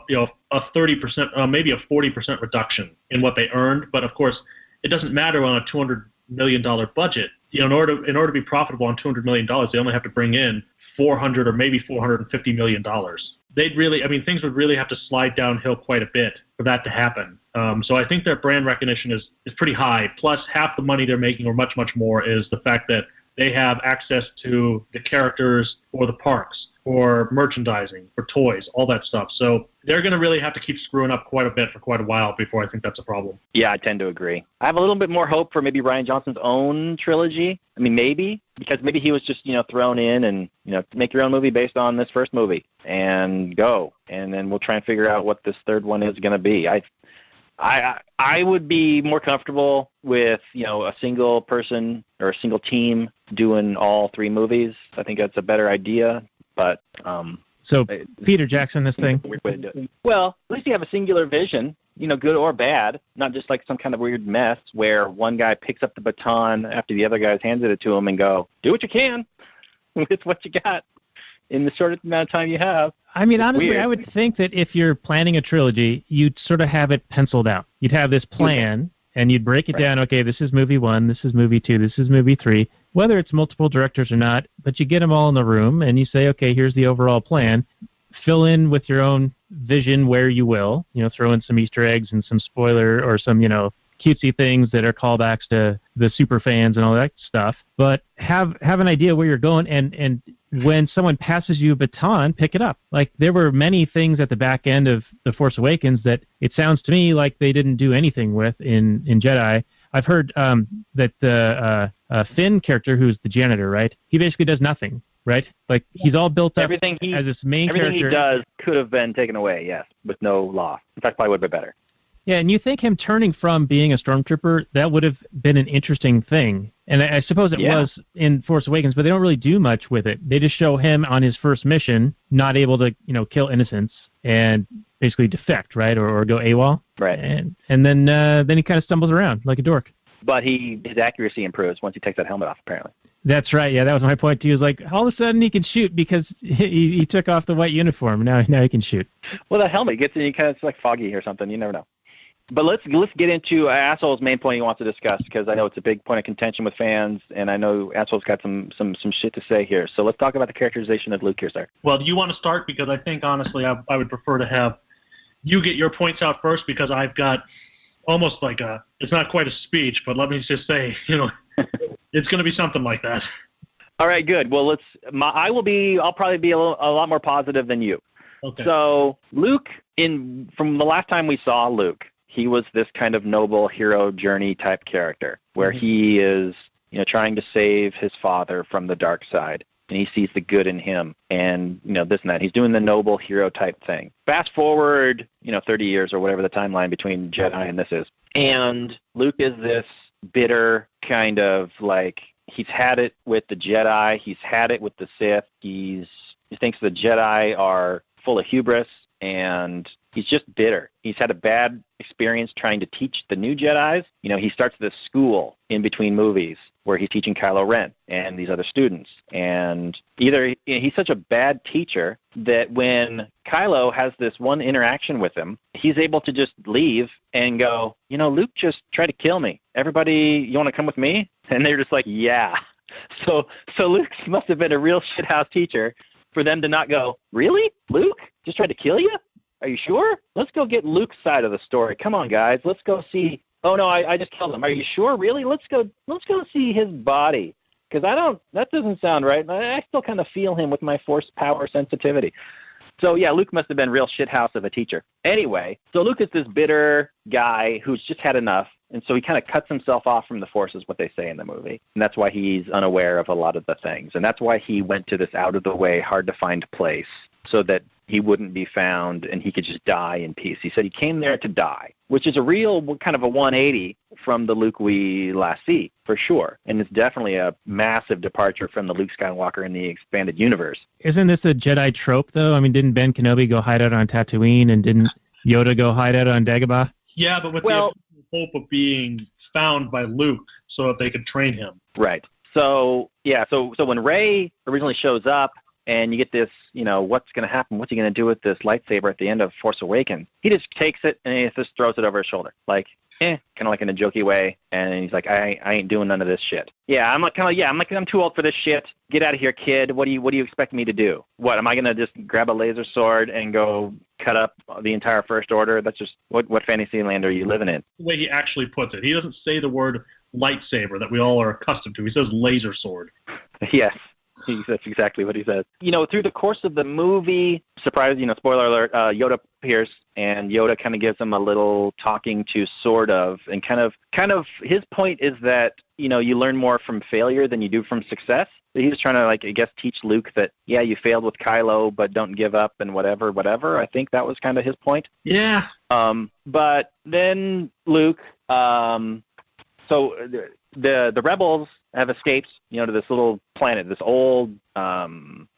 [SPEAKER 6] 30%, maybe a 40% reduction in what they earned. But of course, it doesn't matter on a $200 million budget. In order to be profitable on $200 million, they only have to bring in $400 or maybe $450 million. Things would really have to slide downhill quite a bit for that to happen. So I think their brand recognition is pretty high. Plus, half the money they're making, or much, much more, is the fact that they have access to the characters for the parks, for merchandising, for toys, all that stuff. So they're going to really have to keep screwing up quite a bit for quite a while before I think that's a problem.
[SPEAKER 5] Yeah, I tend to agree. I have a little bit more hope for maybe Rian Johnson's own trilogy. Maybe, because maybe he was just, thrown in and, make your own movie based on this first movie and go. And then we'll try and figure out what this third one is going to be. I would be more comfortable with, a single person or a single team doing all three movies. I think that's a better idea. But
[SPEAKER 2] So, Peter Jackson, this thing.
[SPEAKER 5] Weird way to do it. Well, at least you have a singular vision, good or bad, not just like some kind of weird mess where one guy picks up the baton after the other guy's handed it to him and go, do what you can with what you got in the short amount of time you have.
[SPEAKER 2] I mean,
[SPEAKER 5] It's
[SPEAKER 2] honestly,
[SPEAKER 5] weird.
[SPEAKER 2] I would think that if you're planning a trilogy, you'd sort of have it penciled out. You'd have this plan, and you'd break it down. Okay, this is movie 1, this is movie 2, this is movie 3. Whether it's multiple directors or not, but you get them all in the room, and you say, okay, here's the overall plan. Fill in with your own vision where you will. Throw in some Easter eggs and some spoiler or some, cutesy things that are callbacks to the super fans and all that stuff. But have an idea where you're going, and when someone passes you a baton, pick it up. Like, there were many things at the back end of The Force Awakens that it sounds to me like they didn't do anything with in Jedi. I've heard that the Finn character, who's the janitor, right? He basically does nothing, right? Like, he's all built up as this main character.
[SPEAKER 5] Everything he does could have been taken away, yes, with no loss. In fact, probably would have been better.
[SPEAKER 2] Yeah, and you think him turning from being a stormtrooper, that would have been an interesting thing. And I suppose it was in Force Awakens, but they don't really do much with it. They just show him on his first mission, not able to, kill innocents and basically defect, right, or go AWOL.
[SPEAKER 5] Right.
[SPEAKER 2] And then he kind of stumbles around like a dork.
[SPEAKER 5] But his accuracy improves once he takes that helmet off, apparently.
[SPEAKER 2] That's right. Yeah, that was my point too. Is like all of a sudden he can shoot because he took off the white uniform. Now he can shoot.
[SPEAKER 5] Well, the helmet gets in, it's like foggy or something. You never know. But let's get into Asshole's main point he wants to discuss, because I know it's a big point of contention with fans, and I know Asshole's got some shit to say here. So let's talk about the characterization of Luke here, sir.
[SPEAKER 6] Well, do you want to start? Because I think, honestly, I would prefer to have you get your points out first, because I've got almost like it's not quite a speech, but let me just say, it's going to be something like that.
[SPEAKER 5] All right, good. Well, I'll probably be a lot more positive than you.
[SPEAKER 6] Okay.
[SPEAKER 5] So Luke, from the last time we saw Luke, he was this kind of noble hero journey type character where he is, trying to save his father from the dark side, and he sees the good in him, and this and that. He's doing the noble hero type thing. Fast forward, 30 years or whatever the timeline between Jedi and this is, and Luke is this bitter kind of like, he's had it with the Jedi, he's had it with the Sith. He thinks the Jedi are full of hubris, and he's just bitter. He's had a bad experience trying to teach the new Jedis. He starts this school in between movies where he's teaching Kylo Ren and these other students. And he's such a bad teacher that when Kylo has this one interaction with him, he's able to just leave and go, Luke just tried to kill me. Everybody, you want to come with me? And they're just like, yeah. So Luke must have been a real shithouse teacher for them to not go, really? Luke just tried to kill you? Are you sure? Let's go get Luke's side of the story. Come on, guys. Let's go see. Oh, no, I just killed him. Are you sure? Really? Let's go see his body. Because that doesn't sound right. I still kind of feel him with my force power sensitivity. So, yeah, Luke must have been real shithouse of a teacher. Anyway, so Luke is this bitter guy who's just had enough. And so he kind of cuts himself off from the Force, is what they say in the movie. And that's why he's unaware of a lot of the things. And that's why he went to this out-of-the-way, hard-to-find place so that he wouldn't be found and he could just die in peace. He said he came there to die, which is a real kind of a 180 from the Luke we last see, for sure. And it's definitely a massive departure from the Luke Skywalker in the expanded universe.
[SPEAKER 2] Isn't this a Jedi trope, though? I mean, didn't Ben Kenobi go hide out on Tatooine, and didn't Yoda go hide out on Dagobah?
[SPEAKER 6] Yeah, but with the hope of being found by Luke so that they could train him.
[SPEAKER 5] Right. So, yeah, so when Rey originally shows up, and you get this, what's going to happen? What's he going to do with this lightsaber at the end of Force Awakens? He just takes it and he just throws it over his shoulder, like, kind of like in a jokey way. And he's like, I ain't doing none of this shit. Yeah, I'm too old for this shit. Get out of here, kid. What do you expect me to do? What, am I going to just grab a laser sword and go cut up the entire First Order? That's just, what fantasy land are you living in?
[SPEAKER 6] The way he actually puts it, he doesn't say the word lightsaber that we all are accustomed to. He says laser sword.
[SPEAKER 5] Yes. That's exactly what he says. Through the course of the movie, surprise, spoiler alert, Yoda appears, and Yoda kind of gives him a little talking to, sort of, and kind of his point is that, you learn more from failure than you do from success. So he was trying to, teach Luke that, yeah, you failed with Kylo, but don't give up and whatever. I think that was kind of his point.
[SPEAKER 6] Yeah.
[SPEAKER 5] But then Luke, so the rebels have escaped, to this little planet, this old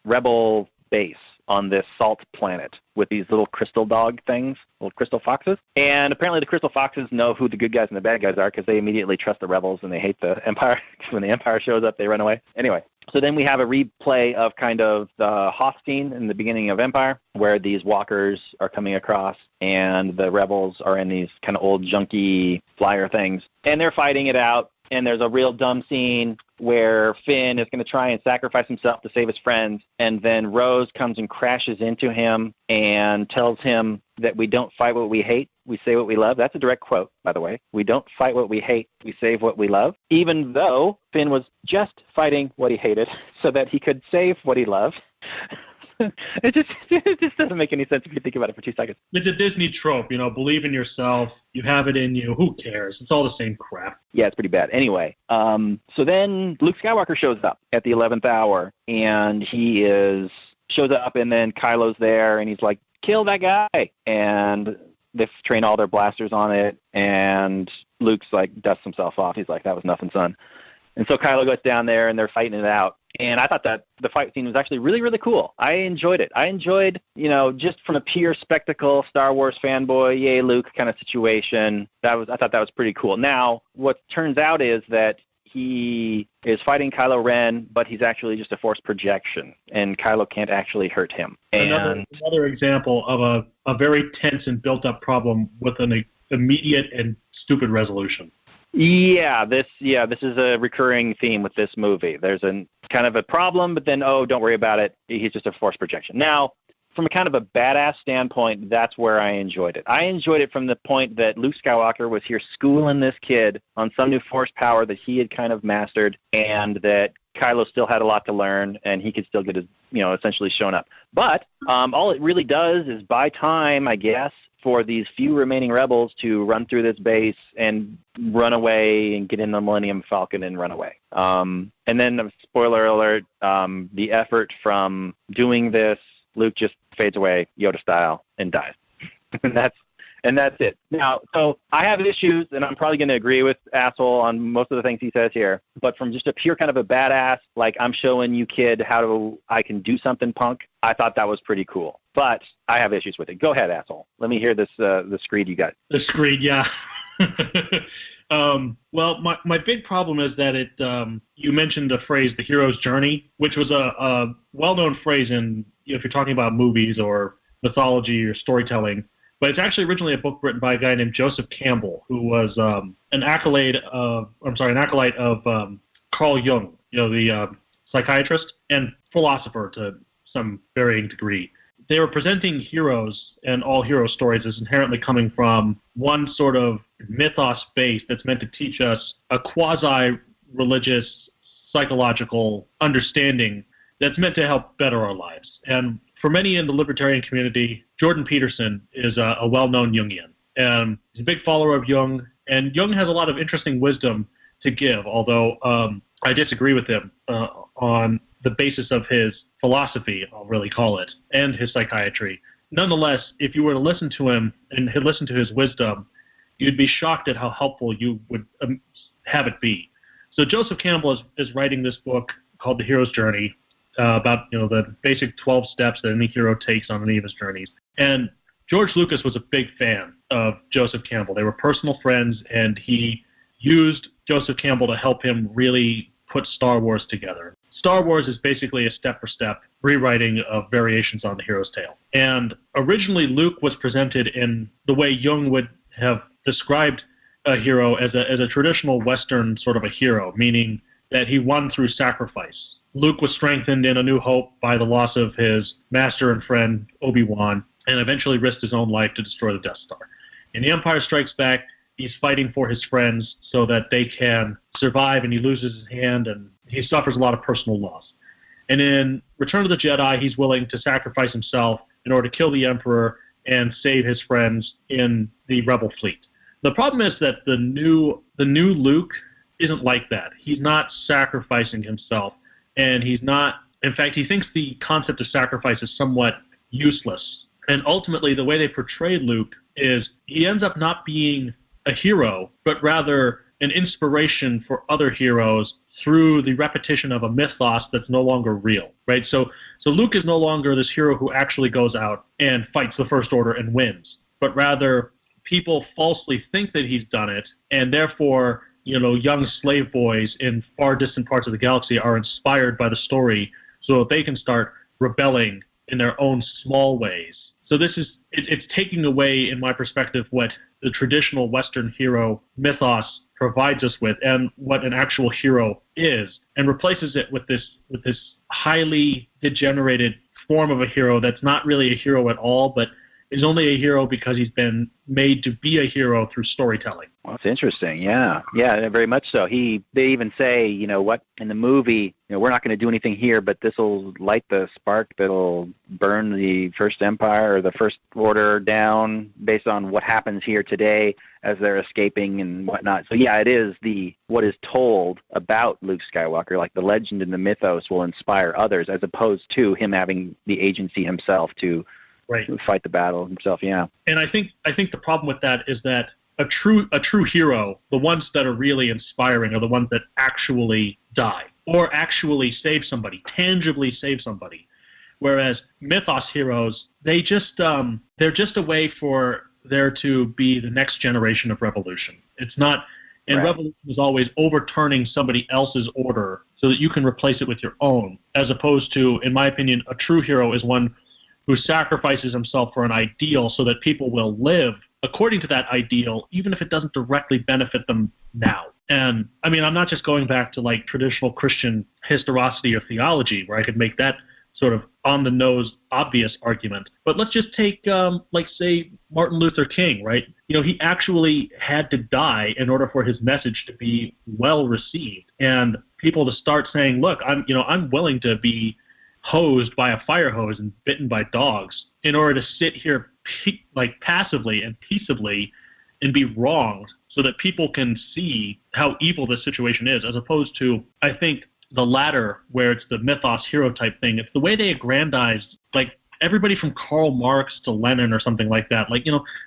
[SPEAKER 5] rebel base on this salt planet with these little crystal dog things, little crystal foxes. And apparently the crystal foxes know who the good guys and the bad guys are because they immediately trust the rebels and they hate the Empire. When the Empire shows up, they run away. Anyway, so then we have a replay of kind of the Hoth scene in the beginning of Empire where these walkers are coming across and the rebels are in these kind of old junky flyer things. And they're fighting it out. And there's a real dumb scene where Finn is going to try and sacrifice himself to save his friends, and then Rose comes and crashes into him and tells him that we don't fight what we hate, we say what we love. That's a direct quote, by the way. We don't fight what we hate, we save what we love. Even though Finn was just fighting what he hated so that he could save what he loved. It just doesn't make any sense if you think about it for 2 seconds.
[SPEAKER 6] It's a Disney trope, believe in yourself, you have it in you, who cares? It's all the same crap.
[SPEAKER 5] Yeah, it's pretty bad. Anyway, so then Luke Skywalker shows up at the 11th hour, and shows up, and then Kylo's there, and he's like, kill that guy! And they train all their blasters on it, and Luke's like, dusts himself off. He's like, that was nothing, son. And so Kylo goes down there, and they're fighting it out. And I thought that the fight scene was actually really, really cool. I enjoyed it. I enjoyed, just from a pure spectacle, Star Wars fanboy, yay, Luke kind of situation. I thought that was pretty cool. Now, what turns out is that he is fighting Kylo Ren, but he's actually just a Force projection, and Kylo can't actually hurt him. And
[SPEAKER 6] another example of a very tense and built-up problem with an immediate and stupid resolution.
[SPEAKER 5] Yeah, this is a recurring theme with this movie. There's kind of a problem, but then, don't worry about it. He's just a Force projection. Now, from a kind of a badass standpoint, that's where I enjoyed it. I enjoyed it from the point that Luke Skywalker was here schooling this kid on some new Force power that he had kind of mastered, and that Kylo still had a lot to learn, and he could still get his, essentially shown up. But all it really does is buy time, I guess, for these few remaining rebels to run through this base and run away and get in the Millennium Falcon and run away. And then, spoiler alert, the effort from doing this, Luke just fades away, Yoda style, and dies. And that's it. Now, so I have issues, and I'm probably going to agree with Asshole on most of the things he says here, but from just a pure kind of a badass, like, I'm showing you, kid, I can do something, punk, I thought that was pretty cool. But I have issues with it. Go ahead, Asshole. Let me hear this, the screed you got.
[SPEAKER 6] The screed, yeah. Well, my big problem is that you mentioned the phrase, the hero's journey, which was a well-known phrase if you're talking about movies or mythology or storytelling. But it's actually originally a book written by a guy named Joseph Campbell, who was an acolyte of Carl Jung, the psychiatrist and philosopher to some varying degree. They were presenting heroes and all hero stories as inherently coming from one sort of mythos base that's meant to teach us a quasi-religious psychological understanding that's meant to help better our lives. And for many in the libertarian community, Jordan Peterson is a well-known Jungian. And he's a big follower of Jung, and Jung has a lot of interesting wisdom to give, although I disagree with him on the basis of his philosophy, I'll really call it, and his psychiatry. Nonetheless, if you were to listen to him and listen to his wisdom, you'd be shocked at how helpful you would have it be. So Joseph Campbell is writing this book called The Hero's Journey, about the basic 12 steps that any hero takes on any of his journeys. And George Lucas was a big fan of Joseph Campbell. They were personal friends, and he used Joseph Campbell to help him really put Star Wars together. Star Wars is basically a step-for-step rewriting of variations on the hero's tale. And originally Luke was presented in the way Jung would have described a hero as a traditional Western sort of a hero, meaning that he won through sacrifice. Luke was strengthened in A New Hope by the loss of his master and friend, Obi-Wan, and eventually risked his own life to destroy the Death Star. In The Empire Strikes Back, he's fighting for his friends so that they can survive, and he loses his hand, and he suffers a lot of personal loss. And in Return of the Jedi, he's willing to sacrifice himself in order to kill the Emperor and save his friends in the Rebel fleet. The problem is that the new Luke isn't like that. He's not sacrificing himself. And he's not, in fact, he thinks the concept of sacrifice is somewhat useless. And ultimately, the way they portray Luke is he ends up not being a hero, but rather an inspiration for other heroes through the repetition of a mythos that's no longer real, right? So Luke is no longer this hero who actually goes out and fights the First Order and wins, but rather people falsely think that he's done it, and therefore, young slave boys in far distant parts of the galaxy are inspired by the story so that they can start rebelling in their own small ways. So it's taking away, in my perspective, what the traditional Western hero mythos provides us with and what an actual hero is, and replaces it with this highly degenerated form of a hero that's not really a hero at all, but is only a hero because he's been made to be a hero through storytelling.
[SPEAKER 5] Well, that's interesting. Yeah, very much so. They even say, in the movie, we're not going to do anything here, but this will light the spark that'll burn the First Empire or the First Order down based on what happens here today as they're escaping and whatnot. So yeah, it is what is told about Luke Skywalker, like the legend and the mythos will inspire others as opposed to him having the agency himself to fight the battle himself. Yeah.
[SPEAKER 6] And I think the problem with that is that a true hero, the ones that are really inspiring, are the ones that actually die or actually save somebody, tangibly save somebody. Whereas mythos heroes, they're just a way for there to be the next generation of revolution. It's not, and revolution is always overturning somebody else's order so that you can replace it with your own, as opposed to, in my opinion, a true hero is one who sacrifices himself for an ideal so that people will live according to that ideal, even if it doesn't directly benefit them now. And, I mean, I'm not just going back to, traditional Christian historicity or theology, where I could make that sort of on-the-nose, obvious argument. But let's just take, say, Martin Luther King, right? He actually had to die in order for his message to be well-received. And people to start saying, look, I'm willing to be hosed by a fire hose and bitten by dogs in order to sit here passively and peaceably and be wronged so that people can see how evil this situation is, as opposed to, I think, the latter, where it's the mythos hero type thing. It's the way they aggrandized, everybody from Karl Marx to Lenin or something like that.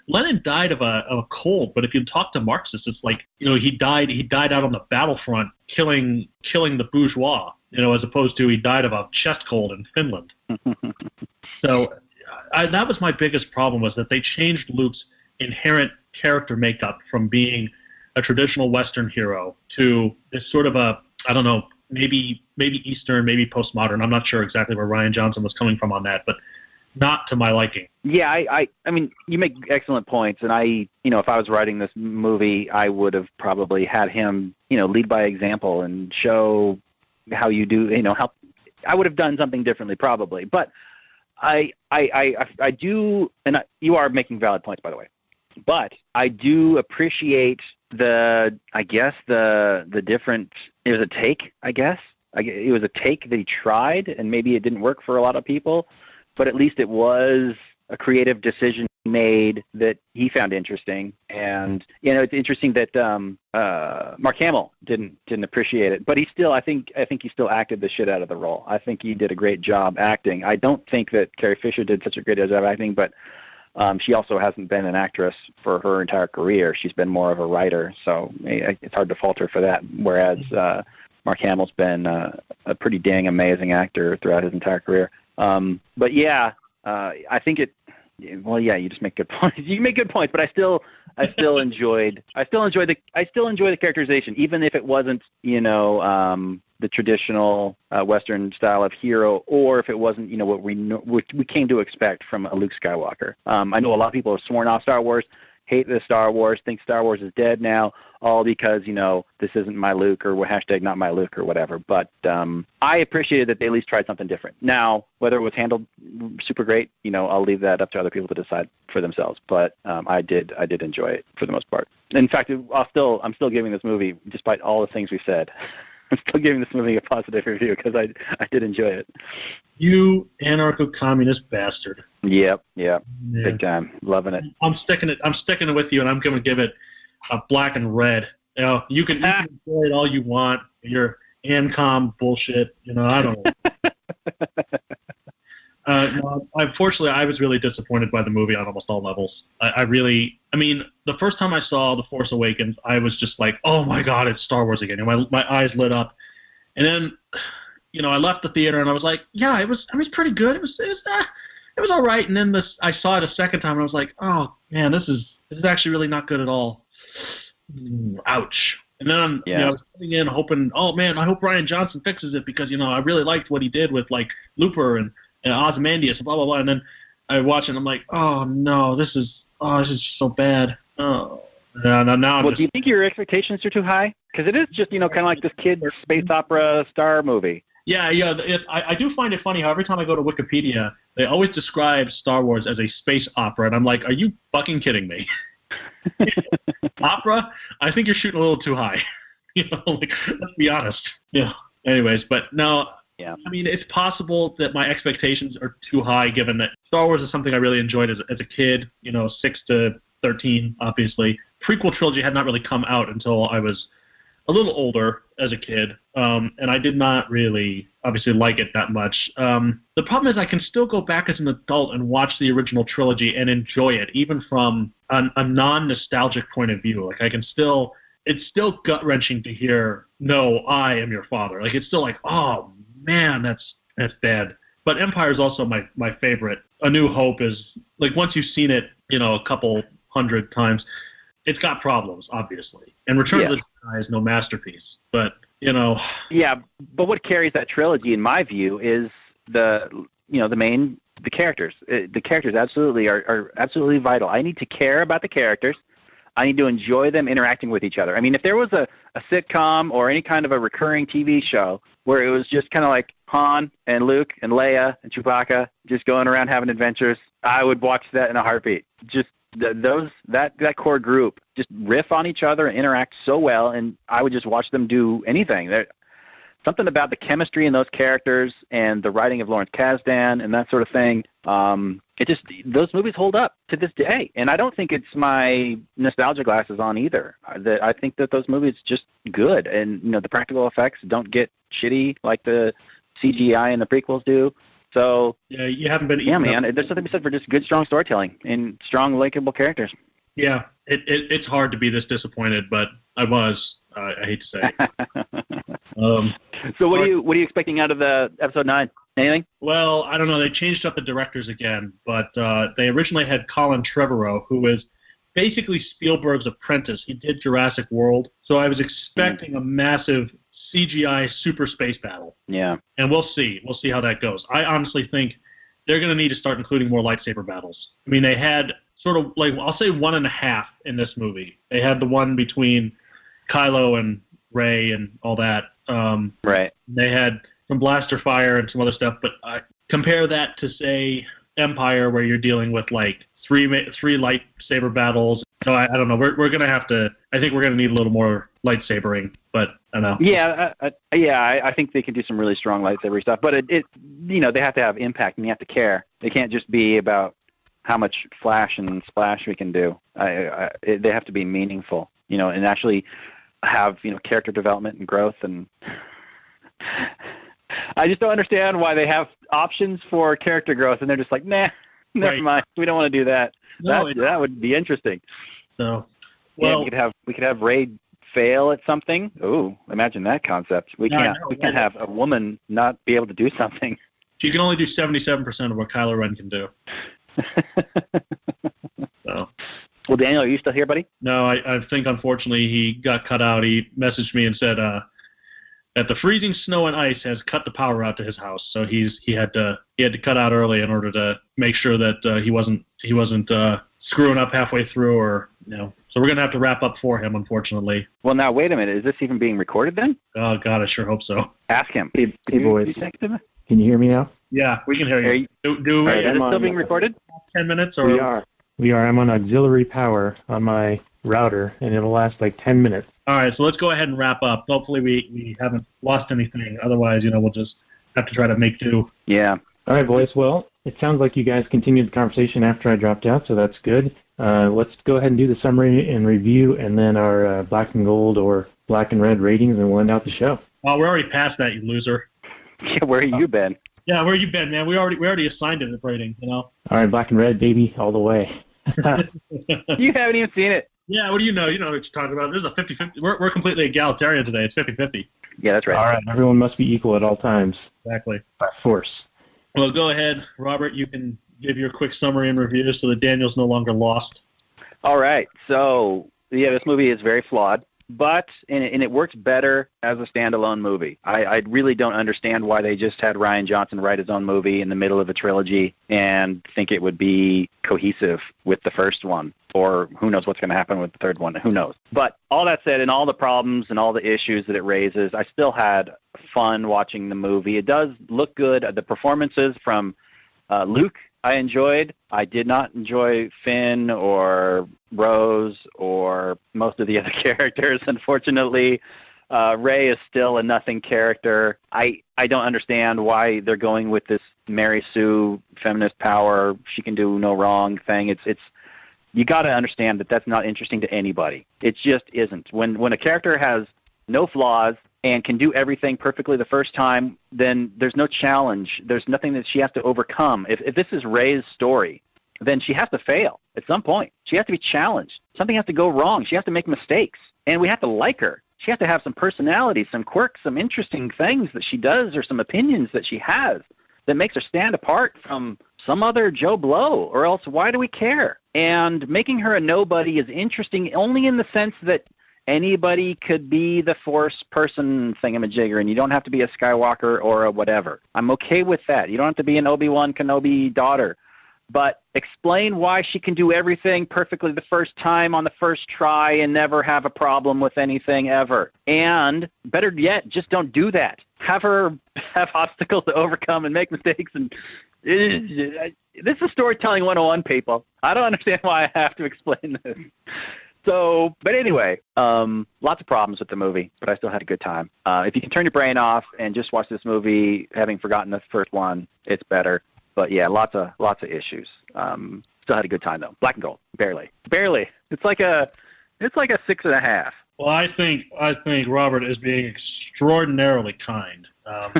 [SPEAKER 6] Lenin died of a cold, but if you talk to Marxists, it's he died out on the battlefront killing the bourgeois, as opposed to he died of a chest cold in Finland. So that was my biggest problem, was that they changed Luke's inherent character makeup from being a traditional Western hero to this sort of maybe Eastern, maybe postmodern. I'm not sure exactly where Rian Johnson was coming from on that, but not to my liking.
[SPEAKER 5] Yeah, I mean, you make excellent points, and if I was writing this movie, I would have probably had him, lead by example and show how you do, how I would have done something differently probably. But I do, and you are making valid points, by the way. But I do appreciate the different. It was a take, I guess. It was a take that he tried, and maybe it didn't work for a lot of people. But at least it was a creative decision made that he found interesting. And it's interesting that Mark Hamill didn't appreciate it, but I think he still acted the shit out of the role. I think he did a great job acting. I don't think that Carrie Fisher did such a great job acting, but she also hasn't been an actress for her entire career. She's been more of a writer, so it's hard to fault her for that. Whereas Mark Hamill's been a pretty dang amazing actor throughout his entire career. But yeah, I think it. Well, yeah, you just make good points. You make good points, but I still enjoyed the characterization, even if it wasn't, the traditional Western style of hero, or if it wasn't, what we came to expect from a Luke Skywalker. I know a lot of people have sworn off Star Wars, hate the Star Wars, think Star Wars is dead now, all because, this isn't my Luke, or hashtag not my Luke, or whatever. But I appreciated that they at least tried something different. Now, whether it was handled super great, I'll leave that up to other people to decide for themselves. But I did enjoy it for the most part. In fact, I'm still giving this movie, despite all the things we've said, I'm still giving this movie a positive review because I did enjoy it.
[SPEAKER 6] You anarcho-communist bastard.
[SPEAKER 5] Yep, big time, loving it.
[SPEAKER 6] I'm sticking it with you, and I'm going to give it a black and red. You can enjoy it all you want. Your ANCOM bullshit. I don't know. Unfortunately, I was really disappointed by the movie on almost all levels. I mean, the first time I saw The Force Awakens, I was just like, oh my God, it's Star Wars again. And my eyes lit up. And then, I left the theater and I was like, yeah, it was pretty good. It was all right. And then I saw it a second time and I was like, oh man, this is actually really not good at all. Ouch. And then I was sitting in hoping, oh man, I hope Rian Johnson fixes it because I really liked what he did with like Looper and Ozymandias and blah blah blah. And then I watch it and I'm like, oh no, this is so bad. Oh. Now
[SPEAKER 5] do you think your expectations are too high? Because it is just kind of like this kid space opera star movie.
[SPEAKER 6] Yeah. I do find it funny how every time I go to Wikipedia, they always describe Star Wars as a space opera, and I'm like, are you fucking kidding me? Opera? I think you're shooting a little too high. Let's be honest. Yeah. Anyways, but no.
[SPEAKER 5] Yeah.
[SPEAKER 6] I mean, it's possible that my expectations are too high, given that Star Wars is something I really enjoyed as a kid. 6 to 13, obviously. Prequel trilogy had not really come out until I was a little older as a kid, and I did not really, obviously, like it that much. The problem is I can still go back as an adult and watch the original trilogy and enjoy it, even from a non-nostalgic point of view. Like, it's still gut-wrenching to hear, no, I am your father. Like, it's still like, oh, man, that's bad. But Empire is also my favorite. A New Hope is, like, once you've seen it, a couple hundred times, it's got problems, obviously. And Return of the Jedi is no masterpiece. But,
[SPEAKER 5] Yeah, but what carries that trilogy, in my view, is the characters. The characters absolutely are absolutely vital. I need to care about the characters. I need to enjoy them interacting with each other. I mean, if there was a sitcom or any kind of a recurring TV show where it was just kind of like Han and Luke and Leia and Chewbacca just going around having adventures, I would watch that in a heartbeat. Just that core group just riff on each other and interact so well, and I would just watch them do anything. Something about the chemistry in those characters and the writing of Lawrence Kasdan and that sort of thing. Those movies hold up to this day, and I don't think it's my nostalgia glasses on either. I think that those movies are just good, and the practical effects don't get shitty like the CGI and the prequels do. So
[SPEAKER 6] yeah, you haven't been.
[SPEAKER 5] Yeah, man. There's something to be said for just good, strong storytelling and strong, likable characters.
[SPEAKER 6] Yeah, it's hard to be this disappointed, but I was. I hate to say.
[SPEAKER 5] So what are you expecting out of the episode 9? Anything?
[SPEAKER 6] Well, I don't know. They changed up the directors again, but they originally had Colin Trevorrow, who was basically Spielberg's apprentice. He did Jurassic World, so I was expecting a massive CGI super space battle.
[SPEAKER 5] Yeah.
[SPEAKER 6] And we'll see. We'll see how that goes. I honestly think they're going to need to start including more lightsaber battles. I mean, they had sort of, like, I'll say 1.5 in this movie. They had the one between Kylo and Rey and all that.
[SPEAKER 5] Right.
[SPEAKER 6] They had some blaster fire and some other stuff, but compare that to, say, Empire, where you're dealing with, like, three lightsaber battles. So I don't know. We're going to have to, I think we're going to need a little more lightsabering, but I don't know.
[SPEAKER 5] Yeah, I think they can do some really strong lightsaber stuff, but it they have to have impact and you have to care. They can't just be about how much flash and splash we can do. They have to be meaningful, and actually have character development and growth. And I just don't understand why they have options for character growth, and they're just like, nah, never mind. We don't want to do that. No, that would be interesting.
[SPEAKER 6] So,
[SPEAKER 5] well, yeah, we could have Rey fail at something. Ooh, imagine that concept. We can't have a woman not be able to do something.
[SPEAKER 6] She can only do 77% of what Kylo Ren can do. So.
[SPEAKER 5] Well, Daniel, are you still here, buddy?
[SPEAKER 6] No, I think unfortunately he got cut out. He messaged me and said that the freezing snow and ice has cut the power out to his house, so he had to cut out early in order to make sure that he wasn't screwing up halfway through, or So we're gonna have to wrap up for him, unfortunately.
[SPEAKER 5] Well, now wait a minute. Is this even being recorded then?
[SPEAKER 6] Oh God, I sure hope so.
[SPEAKER 5] Ask him.
[SPEAKER 2] Hey boys, can you hear me now?
[SPEAKER 6] Yeah, we can hear you.
[SPEAKER 5] Is it still being recorded?
[SPEAKER 6] 10 minutes or?
[SPEAKER 2] We are. I'm on auxiliary power on my router, and it'll last like 10 minutes.
[SPEAKER 6] All right, so let's go ahead and wrap up. Hopefully we haven't lost anything. Otherwise, we'll just have to try to make do.
[SPEAKER 5] Yeah.
[SPEAKER 2] All right, boys. Well, it sounds like you guys continued the conversation after I dropped out, so that's good. Let's go ahead and do the summary and review, and then our black and gold or black and red ratings, and we'll end out the show.
[SPEAKER 6] Oh, we're already past that, you loser.
[SPEAKER 5] Yeah, where have you been?
[SPEAKER 6] Yeah, where you been, man? We already assigned it a rating,
[SPEAKER 2] All right, black and red, baby, all the way.
[SPEAKER 5] You haven't even seen it.
[SPEAKER 6] Yeah, what do you know? You know what you're talking about. This is a 50-50. We're completely egalitarian today. It's 50-50.
[SPEAKER 5] Yeah, that's right.
[SPEAKER 2] All right, everyone must be equal at all times.
[SPEAKER 6] Exactly.
[SPEAKER 2] By force.
[SPEAKER 6] Well, go ahead, Robert. You can give your quick summary and review so that Daniel's no longer lost.
[SPEAKER 5] All right. So, yeah, this movie is very flawed, but and it works better as a standalone movie. I really don't understand why they just had Rian Johnson write his own movie in the middle of a trilogy and think it would be cohesive with the first one. Or who knows what's going to happen with the third one. Who knows? But all that said, and all the problems and all the issues that it raises, I still had fun watching the movie. It does look good. The performances from Luke, I enjoyed. I did not enjoy Finn or Rose or most of the other characters, unfortunately. Rey is still a nothing character. I don't understand why they're going with this Mary Sue feminist power, she can do no wrong thing. It's you got to understand that that's not interesting to anybody. It just isn't. When a character has no flaws and can do everything perfectly the first time, then there's no challenge. There's nothing that she has to overcome. If this is Rey's story, then she has to fail at some point. She has to be challenged. Something has to go wrong. She has to make mistakes. And we have to like her. She has to have some personality, some quirks, some interesting things that she does or some opinions that she has that makes her stand apart from some other Joe Blow, or else why do we care? And making her a nobody is interesting only in the sense that anybody could be the Force person thingamajigger, and you don't have to be a Skywalker or a whatever. I'm okay with that. You don't have to be an Obi-Wan Kenobi daughter. But explain why she can do everything perfectly the first time on the first try and never have a problem with anything ever. And better yet, just don't do that. Have her have obstacles to overcome and make mistakes. And this is storytelling 101, people. I don't understand why I have to explain this. So, but anyway, lots of problems with the movie, but I still had a good time. If you can turn your brain off and just watch this movie, having forgotten the first one, it's better. But yeah, lots of issues. Still had a good time though. Black and gold, barely. It's like a 6.5.
[SPEAKER 6] Well, I think Robert is being extraordinarily kind.
[SPEAKER 5] I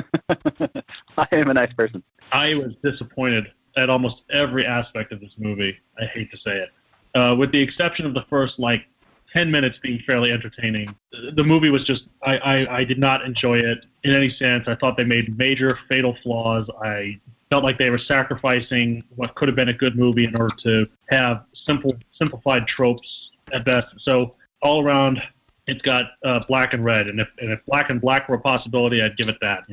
[SPEAKER 5] am a nice person.
[SPEAKER 6] I was disappointed at almost every aspect of this movie. I hate to say it. With the exception of the first, 10 minutes being fairly entertaining, the movie was just, I did not enjoy it in any sense. I thought they made major fatal flaws. I felt like they were sacrificing what could have been a good movie in order to have simplified tropes at best. So all around, it's got black and red, and if black and black were a possibility, I'd give it that.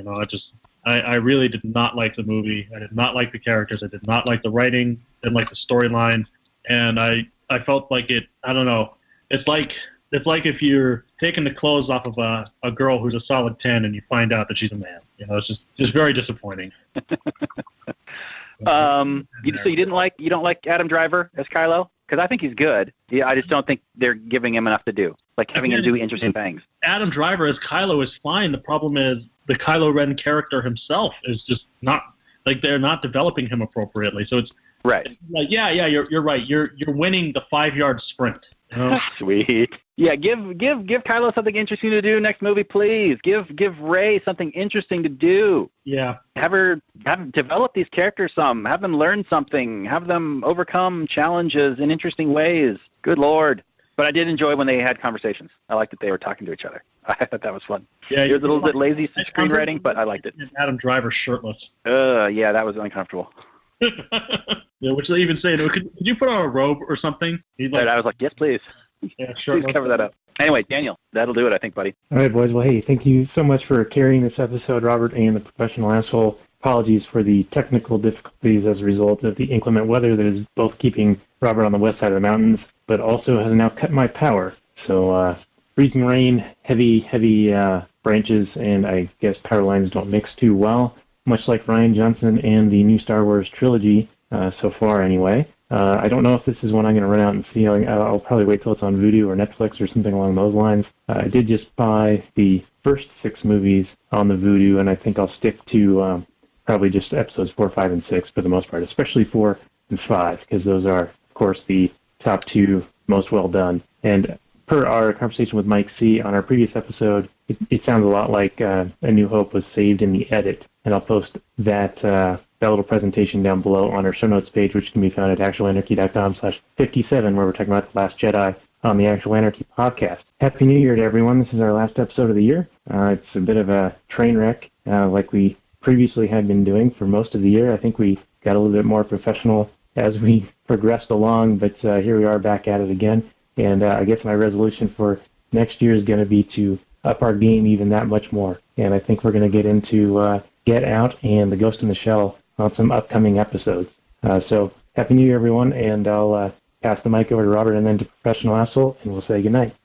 [SPEAKER 6] I really did not like the movie. I did not like the characters. I did not like the writing. Didn't like the storyline, and I felt like it. I don't know. It's like if you're taking the clothes off of a girl who's a solid 10 and you find out that she's a man. It's just very disappointing.
[SPEAKER 5] So you don't like Adam Driver as Kylo? Because I think he's good. Yeah, I just don't think they're giving him enough to do, having him do interesting things.
[SPEAKER 6] Adam Driver as Kylo is fine. The problem is the Kylo Ren character himself is just not, they're not developing him appropriately. So it's
[SPEAKER 5] right.
[SPEAKER 6] You're right. You're winning the 5-yard sprint.
[SPEAKER 5] Sweet. Yeah, give Kylo something interesting to do next movie, please. Give Rey something interesting to do.
[SPEAKER 6] Yeah.
[SPEAKER 5] Have her develop these characters some. Have them learn something. Have them overcome challenges in interesting ways. Good Lord. But I did enjoy when they had conversations. I liked that they were talking to each other. I thought that was fun.
[SPEAKER 6] Yeah,
[SPEAKER 5] it was a little bit lazy screenwriting, but I liked it.
[SPEAKER 6] Adam Driver shirtless.
[SPEAKER 5] Yeah, that was uncomfortable.
[SPEAKER 6] Yeah, which they even say, could you put on a robe or something?
[SPEAKER 5] I was like, yes, please.
[SPEAKER 6] Yeah, sure.
[SPEAKER 5] Please cover that up. Anyway, Daniel, that'll do it, I think, buddy.
[SPEAKER 2] All right, boys. Well, hey, thank you so much for carrying this episode, Robert, and the professional asshole. Apologies for the technical difficulties as a result of the inclement weather that is both keeping Robert on the west side of the mountains, but also has now cut my power. So, freezing rain, heavy branches, and I guess power lines don't mix too well, much like Rian Johnson and the new Star Wars trilogy, so far anyway. I don't know if this is one I'm going to run out and see. I'll probably wait till it's on Vudu or Netflix or something along those lines. I did just buy the first 6 movies on the Vudu, and I think I'll stick to probably just episodes 4, 5, and 6 for the most part, especially 4 and 5, because those are, of course, the top 2 most well done. And per our conversation with Mike C. on our previous episode, it sounds a lot like A New Hope was saved in the edit, and I'll post that little presentation down below on our show notes page, which can be found at actualanarchy.com/57, where we're talking about The Last Jedi, on the Actual Anarchy podcast. Happy New Year to everyone. This is our last episode of the year. It's a bit of a train wreck like we previously had been doing for most of the year. I think we got a little bit more professional as we progressed along, but here we are back at it again. And I guess my resolution for next year is going to be to up our game even that much more. And I think we're going to get into Get Out and The Ghost in the Shell on some upcoming episodes. So Happy New Year, everyone, and I'll pass the mic over to Robert and then to Professional Asshole, and we'll say goodnight.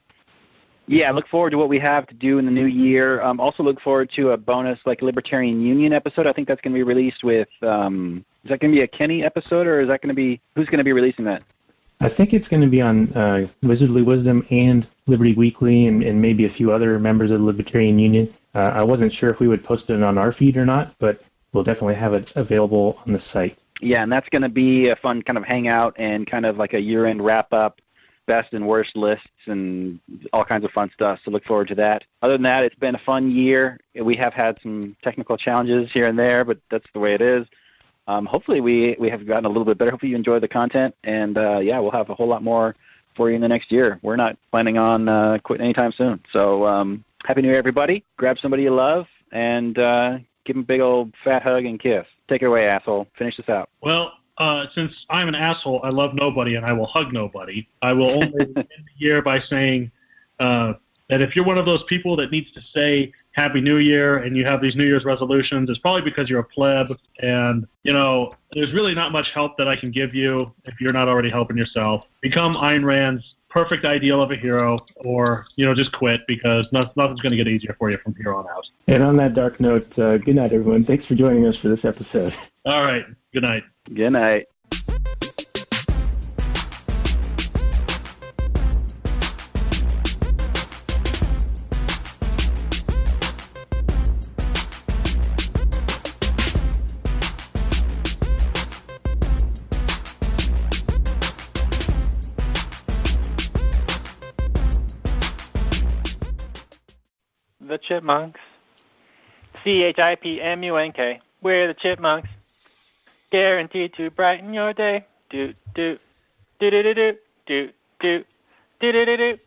[SPEAKER 5] Yeah, look forward to what we have to do in the new year. Also look forward to a bonus Libertarian Union episode. I think that's going to be released with, is that going to be a Kenny episode, or is that going to be, who's going to be releasing that?
[SPEAKER 2] I think it's going to be on Wizardly Wisdom and Liberty Weekly and maybe a few other members of the Libertarian Union. I wasn't sure if we would post it on our feed or not, but we'll definitely have it available on the site.
[SPEAKER 5] Yeah, and that's going to be a fun kind of hangout and kind of like a year-end wrap-up, best and worst lists and all kinds of fun stuff, so look forward to that. Other than that, it's been a fun year. We have had some technical challenges here and there, but that's the way it is. Hopefully we have gotten a little bit better. Hopefully you enjoy the content, and we'll have a whole lot more for you in the next year. We're not planning on quitting anytime soon. So Happy New Year, everybody. Grab somebody you love and give them a big old fat hug and kiss. Take it away, asshole. Finish this out.
[SPEAKER 6] Well, since I'm an asshole, I love nobody and I will hug nobody. I will only end the year by saying that if you're one of those people that needs to say Happy New Year and you have these New Year's resolutions, it's probably because you're a pleb and, there's really not much help that I can give you if you're not already helping yourself. Become Ayn Rand's perfect ideal of a hero or, just quit because nothing's going to get easier for you from here on out.
[SPEAKER 2] And on that dark note, good night, everyone. Thanks for joining us for this episode.
[SPEAKER 6] All right. Good night.
[SPEAKER 5] Good night.
[SPEAKER 7] The Chipmunks. CHIPMUNK. We're the Chipmunks. Guaranteed to brighten your day. Do do do do do do do do do do do.